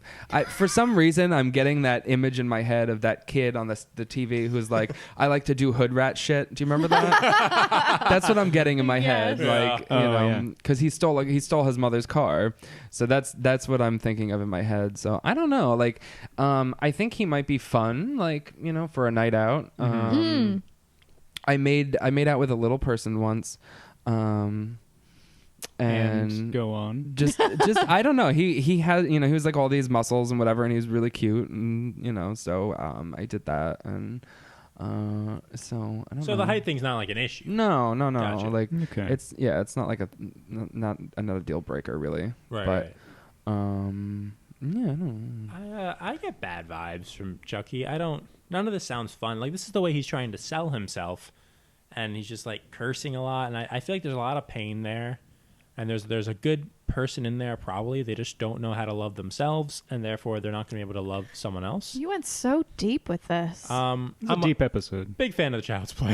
for some reason I'm getting that image in my head of that kid on the TV who's like, I like to do hood rat shit. Do you remember that? That's what I'm getting in my head. Yes. Like, Yeah. you Oh, know, yeah. because he stole his mother's car. So that's what I'm thinking of in my head. So I don't know. Like, I think he might be fun, like, you know, for a night out. I made out with a little person once. And go on. just I don't know, he had, you know, he was like all these muscles and whatever, and he was really cute, and you know, so I did that, and so I don't know. So the height thing's not like an issue. No. Gotcha. Like, Okay. it's not like not another deal breaker really. Right. But yeah, I don't know. I get bad vibes from Chucky. None of this sounds fun. Like, this is the way he's trying to sell himself, and he's just like cursing a lot, and I feel like there's a lot of pain there. And there's a good person in there, probably. They just don't know how to love themselves, and therefore they're not going to be able to love someone else. You went so deep with this. It's a I'm deep episode. big fan of the Child's Play.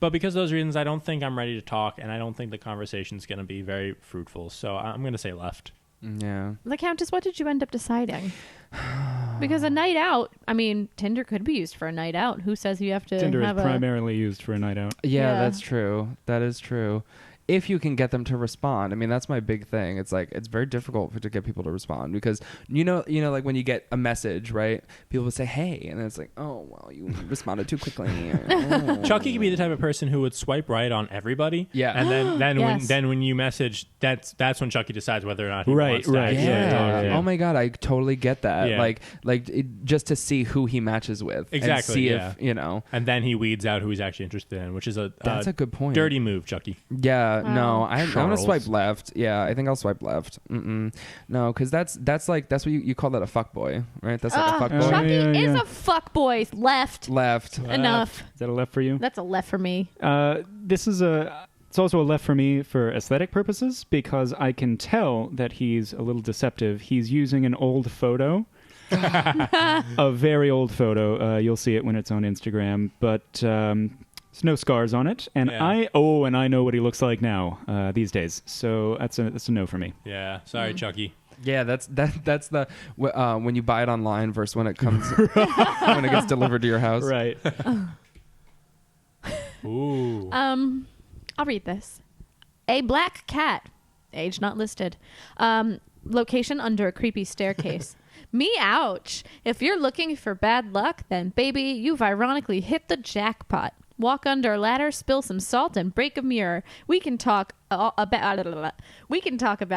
But because of those reasons, I don't think I'm ready to talk, and I don't think the conversation's going to be very fruitful. So I'm going to say left. Yeah. The Countess, what did you end up deciding? Because a night out, I mean, Tinder could be used for a night out. Who says you have to Tinder have is a... primarily used for a night out. Yeah, Yeah. that's true. That is true. If you can get them to respond. I mean, that's my big thing. It's like it's very difficult to get people to respond because you know, like when you get a message, right? People will say, "Hey," and then it's like, "Oh, well, you responded too quickly." Oh. Chucky could be the type of person who would swipe right on everybody. Yeah. And then Yes. when you message, that's when Chucky decides whether or not he Right, wants to right. actually Yeah. talk to you. Oh my god, I totally get that. Yeah. Just to see who he matches with. Exactly, And see yeah. if, you know. And then he weeds out who he's actually interested in, which is That's a good point. dirty move, Chucky. Yeah, Wow. no, I'm gonna Charles. swipe left. Yeah, I think I'll swipe left. No, because that's what you call that a fuck boy, right? That's like a fuck boy. Chucky Yeah, is yeah. a fuckboy. Left. Left. Enough. Is that a left for you? That's a left for me. It's also a left for me for aesthetic purposes because I can tell that he's a little deceptive. He's using an old photo, a very old photo. You'll see it when it's on Instagram, but there's no scars on it. And Yeah. I know what he looks like now these days. So that's a no for me. Yeah. Sorry, Chucky. Yeah, that's the when you buy it online versus when it comes when it gets delivered to your house. Right. Ooh. I'll read this. A black cat, age not listed, location under a creepy staircase. Me, ouch. If you're looking for bad luck, then baby, you've ironically hit the jackpot. Walk under a ladder, spill some salt, and break a mirror. We can talk about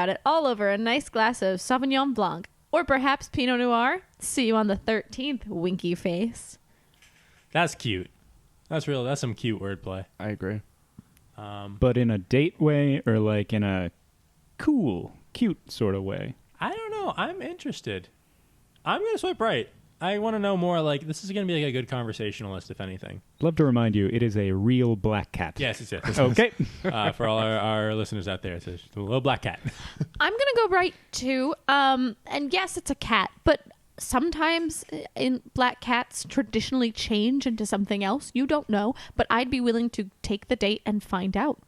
it all over a nice glass of Sauvignon Blanc, or perhaps Pinot Noir. See you on the 13th, winky face. That's cute. That's real. That's some cute wordplay. I agree. But in a date way or like in a cool, cute sort of way. I don't know. I'm interested. I'm going to swipe right. I want to know more. Like, this is going to be like a good conversationalist, if anything. Love to remind you, it is a real black cat. Yes, it's it. Okay. For all our listeners out there, it's a little black cat. I'm gonna go right too. And yes, it's a cat, but sometimes in black cats traditionally change into something else. You don't know, but I'd be willing to take the date and find out.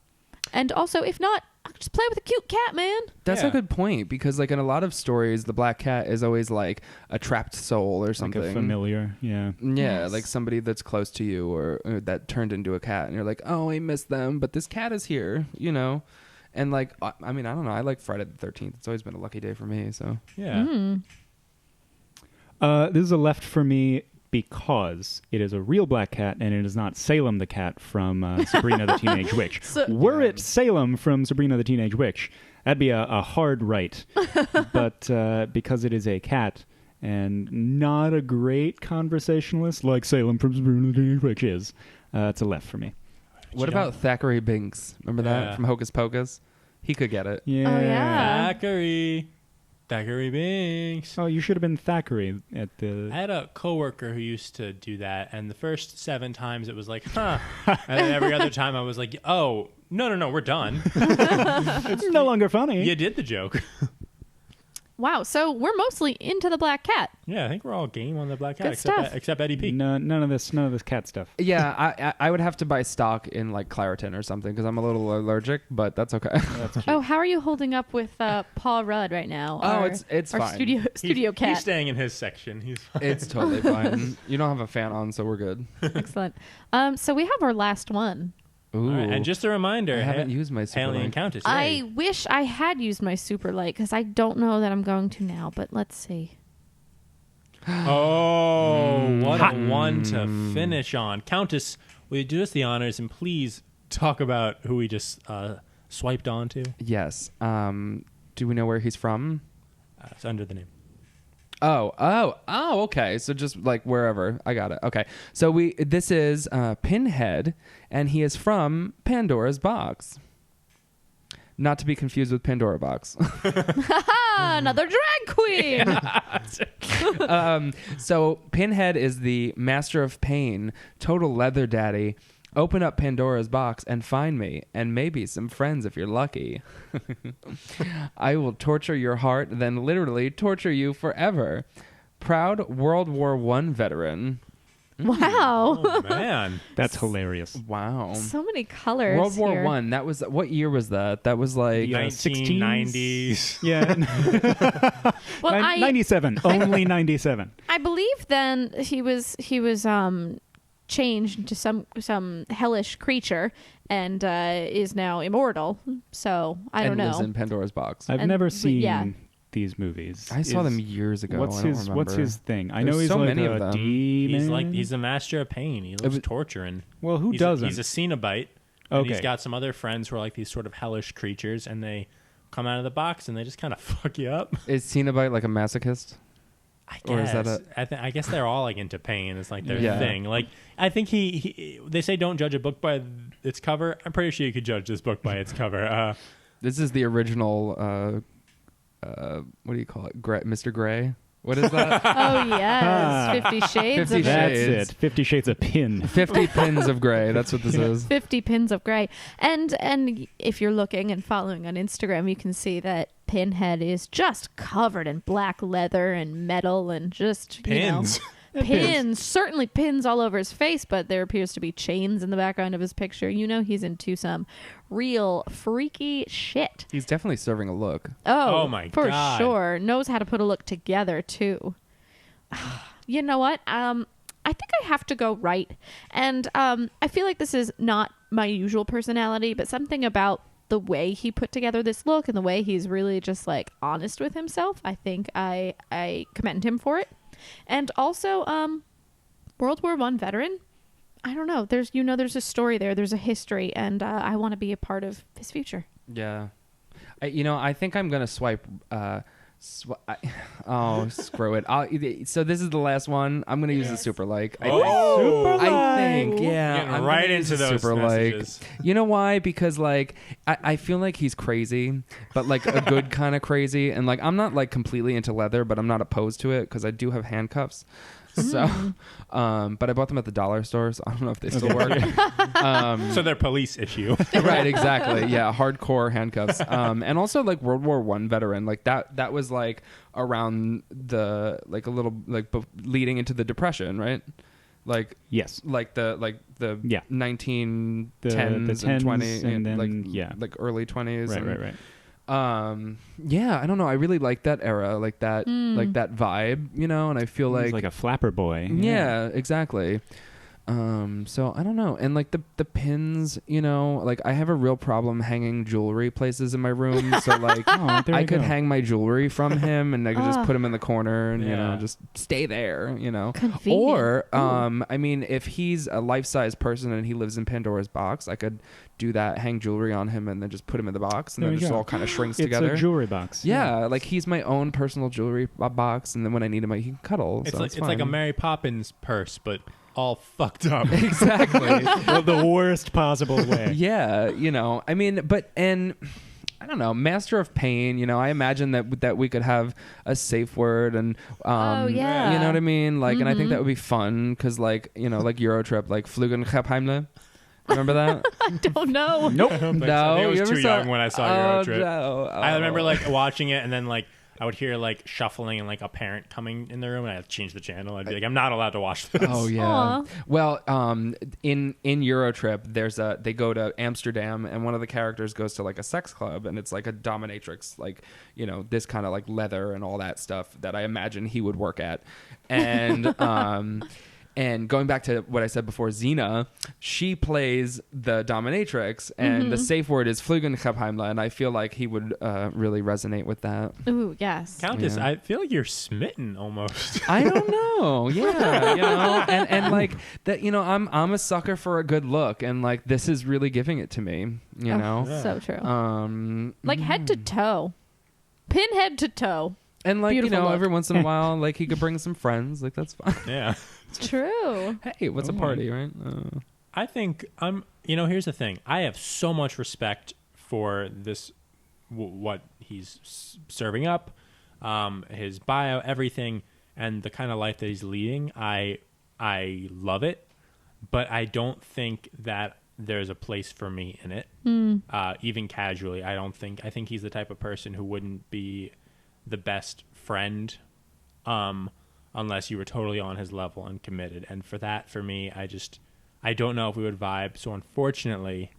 And also, if not, I'll just play with a cute cat, man. That's Yeah. a good point because, like in a lot of stories, the black cat is always like a trapped soul or something. Like a familiar, yeah. Yeah, Yes. like somebody that's close to you or that turned into a cat, and you're like, oh, I miss them, but this cat is here, you know. And like, I mean, I don't know. I like Friday the 13th. It's always been a lucky day for me. So Yeah. This is a left for me because it is a real black cat and it is not Salem the cat from Sabrina the Teenage Witch. Were it Salem from Sabrina the Teenage Witch, that'd be a hard right. But because it is a cat and not a great conversationalist like Salem from Sabrina the Teenage Witch is, it's a left for me. what about Thackeray Binks? Remember that Yeah. from Hocus Pocus? He could get it. Yeah. Oh, yeah. Thackeray Binks. Oh, you should have been Thackeray at I the... had a coworker who used to do that, and the first 7 times it was like, huh. And then every other time I was like, oh, no, we're done. It's no longer funny. You did the joke. Wow, so we're mostly into the black cat. Yeah, I think we're all game on the black cat, Good stuff. except Eddie P. No, none of this cat stuff. Yeah, I would have to buy stock in like Claritin or something because I'm a little allergic, but that's okay. Oh, how are you holding up with Paul Rudd right now? Oh, Our- it's our fine. studio cat. He's staying in his section. He's fine. It's totally fine. You don't have a fan on, so we're good. Excellent. So we have our last one. Ooh. All right, and just a reminder, I haven't used my super Haley and light. Countess. I yay. wish I had used my super light because I don't know that I'm going to now, but let's see. Oh, what a one to finish on. Countess, will you do us the honors and please talk about who we just swiped onto? Yes. Do we know where he's from? It's under the name. Oh, okay. So just like wherever. I got it. Okay. So this is Pinhead, and he is from Pandora's Box. Not to be confused with Pandora Box. Another drag queen. So Pinhead is the master of pain, total leather daddy. Open up Pandora's box and find me, and maybe some friends if you're lucky. I will torture your heart, then literally torture you forever. Proud World War I veteran. Wow. Oh man. That's hilarious. Wow. So many colors. World War here. One. That was what year was that? That was like Yeah. 1990s. Yeah. Well, 97. Only 97. I believe then he was changed into some hellish creature and is now immortal. So I don't and know. lives in Pandora's box. I've And- never but seen yeah. these movies. I saw them years ago. What's I don't his remember. What's his thing? I know There's he's so like many a of them. demon. He's the master of pain. He loves torturing. Well, who He's doesn't? He's a Cenobite. And he's Okay. got some other friends who are like these sort of hellish creatures, and they come out of the box and they just kind of fuck you up. Is Cenobite like a masochist? I guess. Or is that I guess they're all like into pain. It's like their Yeah. thing. Like I think they say don't judge a book by its cover. I'm pretty sure you could judge this book by its cover. This is the original. What do you call it? Mr. Gray. What is that? Oh yes, 50 Shades 50 of That's Shades. it. 50 Shades of Pin. 50 pins of gray. That's what this is. 50 pins of gray. And if you're looking and following on Instagram, you can see that Pinhead is just covered in black leather and metal and just Pins. Pins, certainly pins all over his face, but there appears to be chains in the background of his picture. You know he's into some real freaky shit. He's definitely serving a look. Oh, Oh my for God. sure. Knows how to put a look together too. You know what? I think I have to go right. And I feel like this is not my usual personality, but something about the way he put together this look and the way he's really just like honest with himself, I think I commend him for it. And also, World War I veteran. I don't know. There's a story there. There's a history, and I want to be a part of his future. Yeah. I think I'm going to swipe. Screw it. So this is the last one. I'm going to use the super like. I think. Yeah. Getting I'm right gonna use into the those super messages. like. You know why? Because like I feel like he's crazy, but like a good kind of crazy. And like I'm not like completely into leather, but I'm not opposed to it because I do have handcuffs. So, but I bought them at the dollar store, so I don't know if they still work. So they're police issue. Right, exactly. Yeah, hardcore handcuffs. And also like World War I veteran, like that was like around the like a little like leading into the Depression, right? Like Yes. like the Yeah. 1910s The 10s and 20s and then, like yeah. like early 20s. Right. Yeah, I don't know. I really like that era, like that vibe, and I feel He's like a flapper boy. yeah, exactly. So I don't know. And like the pins, like I have a real problem hanging jewelry places in my room. So like Oh, there I you could go. hang my jewelry from him and I could just put him in the corner and, Yeah. just stay there, Convenient. Or, I mean, if he's a life-size person and he lives in Pandora's box, I could do that, hang jewelry on him and then just put him in the box and There then you just go. all kind of shrinks It's together. a jewelry box. Yeah, like he's my own personal jewelry box, and then when I need him, he can cuddle. It's so like it's like a fine. Mary Poppins purse, but all fucked up. Exactly. Well, the worst possible way. Yeah, I mean, and I don't know, Master of Pain. I imagine that we could have a safe word, and Oh, yeah. you know what I mean. Like, and I think that would be fun because, like, like Eurotrip, like Flügelgeheimnis. Remember that? I don't know. Nope. I don't think so. No, I think I you was ever too saw- young when I saw Oh, Eurotrip. no. I remember Oh. like watching it, and then like I would hear like shuffling and like a parent coming in the room, and I'd change the channel. I'd be like, I'm not allowed to watch this. Oh yeah. Aw. Well, in Eurotrip, they go to Amsterdam, and one of the characters goes to like a sex club, and it's like a dominatrix, like this kind of like leather and all that stuff that I imagine he would work at, and And going back to what I said before, Xena, she plays the dominatrix, and the safe word is Flügelgeheimnis, and I feel like he would really resonate with that. Ooh, yes. Countess, Yeah. I feel like you're smitten almost. I don't know. Yeah, and like that, I'm a sucker for a good look, and like this is really giving it to me, Oh, Yeah. so true. Like Head to toe. Pinhead to toe. and like beautiful look. every once in a while, like he could bring some friends, like that's fine. Yeah. It's true. Hey, what's a party, right? I think here's the thing. I have so much respect for this, what he's serving up, his bio, everything, and the kind of life that he's leading. I love it, but I don't think that there's a place for me in it, even casually. I think he's the type of person who wouldn't be the best friend. unless you were totally on his level and committed. And for me, I don't know if we would vibe. So unfortunately,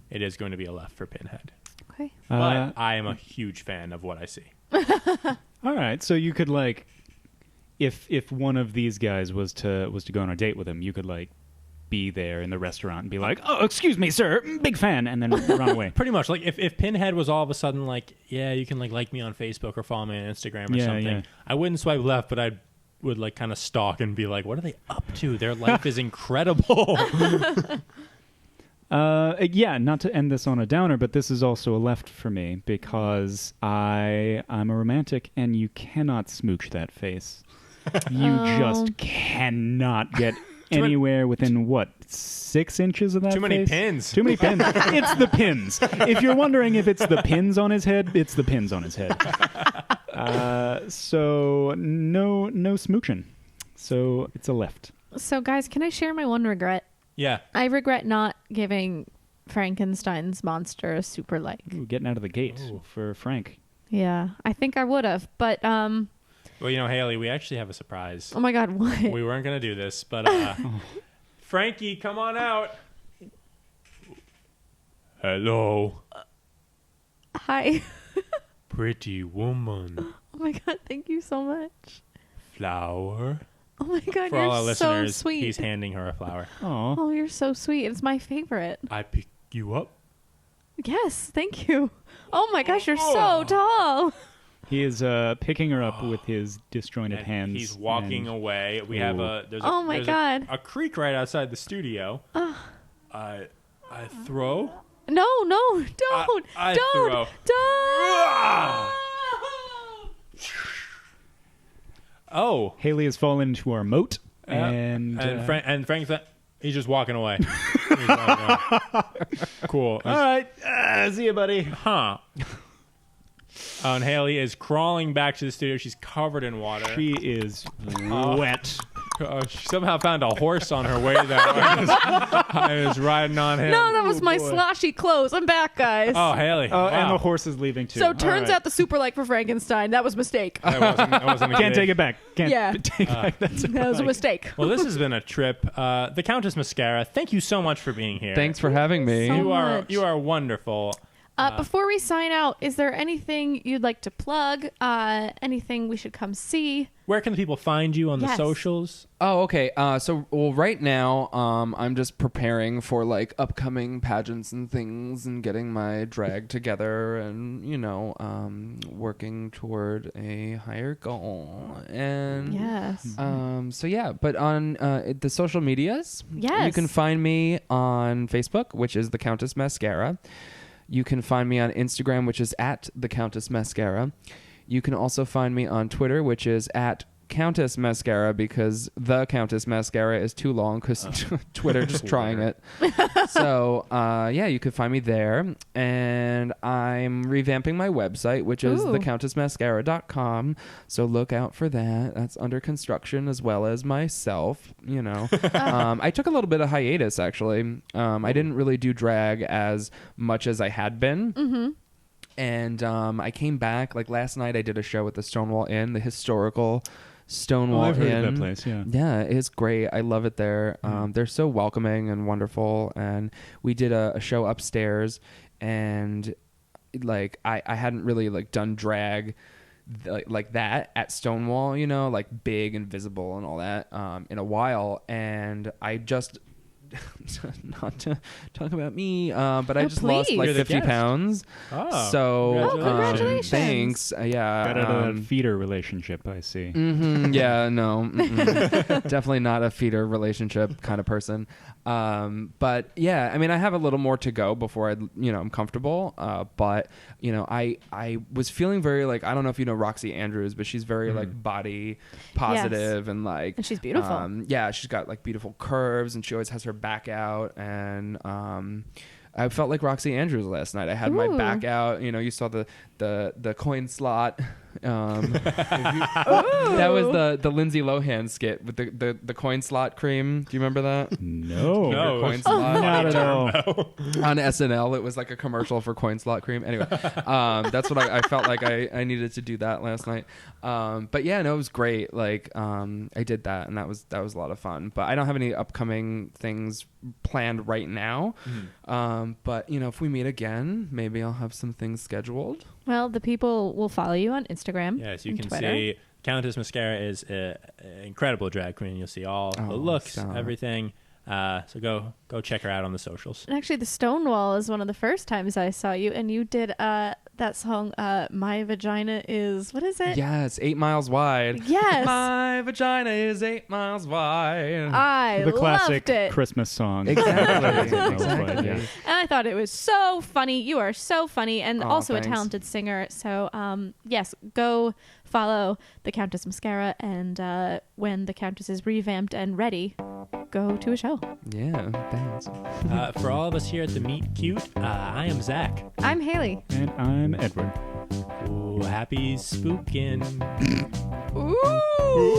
it is going to be a left for Pinhead. Okay. But I am a huge fan of what I see. All right, so you could like, if one of these guys was to go on a date with him, you could like be there in the restaurant and be like, "Oh, excuse me, sir, big fan," and then run away. Pretty much. Like if Pinhead was all of a sudden like, yeah, you can like me on Facebook or follow me on Instagram or something, yeah. I wouldn't swipe left, but I would like kind of stalk and be like, what are they up to? Their life is incredible. Yeah, not to end this on a downer, but this is also a left for me because I'm a romantic, and you cannot smooch that face. You just cannot get anywhere within 6 inches of that. Too many face? pins. Too many pins. It's the pins. If you're wondering if it's the pins on his head, it's the pins on his head. So no smooching. So it's a left. So, guys, can I share my one regret? Yeah. I regret not giving Frankenstein's monster a super like. Ooh, getting out of the gate for Frank. Yeah, I think I would have, but Well, Haley, we actually have a surprise. oh my God, what? We weren't going to do this, but Frankie, come on out. Hello, Hi. pretty woman. Oh my God, thank you so much. Flower. Oh my God, For all our you're so listeners, sweet. he's handing her a flower. Aw. Oh, you're so sweet. It's my favorite. I pick you up. Yes, thank you. Oh my gosh, you're so tall. He is picking her up with his disjointed And hands. he's walking and- away. We have Oh my there's God. a creek right outside the studio. I throw. No, don't. I don't. throw. Don't. Oh, Haley has fallen into our moat, and Frank's he's just walking away. He's walking away. Cool. all right, see you, buddy. Huh. And Haley is crawling back to the studio. She's covered in water. She is wet. She somehow found a horse on her way there. I was riding on him. No, that was my sloshy clothes. I'm back, guys. Oh, Haley. Oh, and Wow. the horse is leaving too. So All turns right. out the super like for Frankenstein. That was a mistake. That wasn't a Can't gig. take it back. Can't Yeah. take back that. That was a mistake. Well, this has been a trip. The Countess Mascara, thank you so much for being here. Thanks for having me. So You much. are wonderful. Before we sign out, is there anything you'd like to plug? Anything we should come see? Where can the people find you on the Yes. socials? Oh, okay. Well, right now, I'm just preparing for like upcoming pageants and things, and getting my drag together, and working toward a higher goal. And Yes. So yeah, but on the social medias, Yes. you can find me on Facebook, which is the Countess Mascara. You can find me on Instagram, which is at the Countess Mascara. You can also find me on Twitter, which is at Countess Mascara, because the Countess Mascara is too long because Twitter just trying it. So you can find me there. And I'm revamping my website, which is Ooh. thecountessmascara.com. So look out for that. That's under construction, as well as myself. I took a little bit of hiatus, actually. I didn't really do drag as much as I had been. Mm-hmm. And I came back, like last night I did a show at the Stonewall Inn, the historical Stonewall I've heard Inn. of that place. Yeah. Yeah, it's great. I love it there. They're so welcoming and wonderful. And we did a show upstairs, and like I hadn't really like done drag like that at Stonewall, like big and visible and all that in a while. And I just not to talk about me, but I just lost please. like You're the 50 guest. pounds. Oh, So congratulations. thanks. Yeah. Got out of that feeder relationship, I see. Yeah, no. Definitely not a feeder relationship kind of person. But yeah, I mean, I have a little more to go before I'm comfortable. But I was feeling very like, I don't know if you know Roxy Andrews, but she's very like body positive and like, And she's beautiful. yeah, she's got like beautiful curves, and she always has her back out. And I felt like Roxy Andrews last night. I had my Ooh. back out. You saw the coin slot That was the Lindsay Lohan skit with the coin slot cream. Do you remember that? No. No. Coin slot. Not at all. On SNL, it was like a commercial for coin slot cream. Anyway, that's what I felt like I needed to do that last night. But yeah, no, it was great. Like I did that, and that was a lot of fun. But I don't have any upcoming things planned right now. But if we meet again, maybe I'll have some things scheduled. Well, the people will follow you on Instagram. Yes, you and can Twitter. see Countess Mascara is an incredible drag queen. You'll see all the looks, stop. everything. So go check her out on the socials. And actually, the Stonewall is one of the first times I saw you, and you did that song, My Vagina Is, what is it? Yes, 8 miles wide. Yes. My vagina is 8 miles wide. I The classic loved it. Christmas song. Exactly. Exactly. Yeah. And I thought it was so funny. You are so funny and Aw, also thanks. a talented singer. So, yes, go follow the Countess Mascara. And when the Countess is revamped and ready, go to a show. Yeah, thanks. For all of us here at the Meet Cute, I am Zach. I'm Haley. And I'm Edward. Ooh, happy spookin'. Ooh.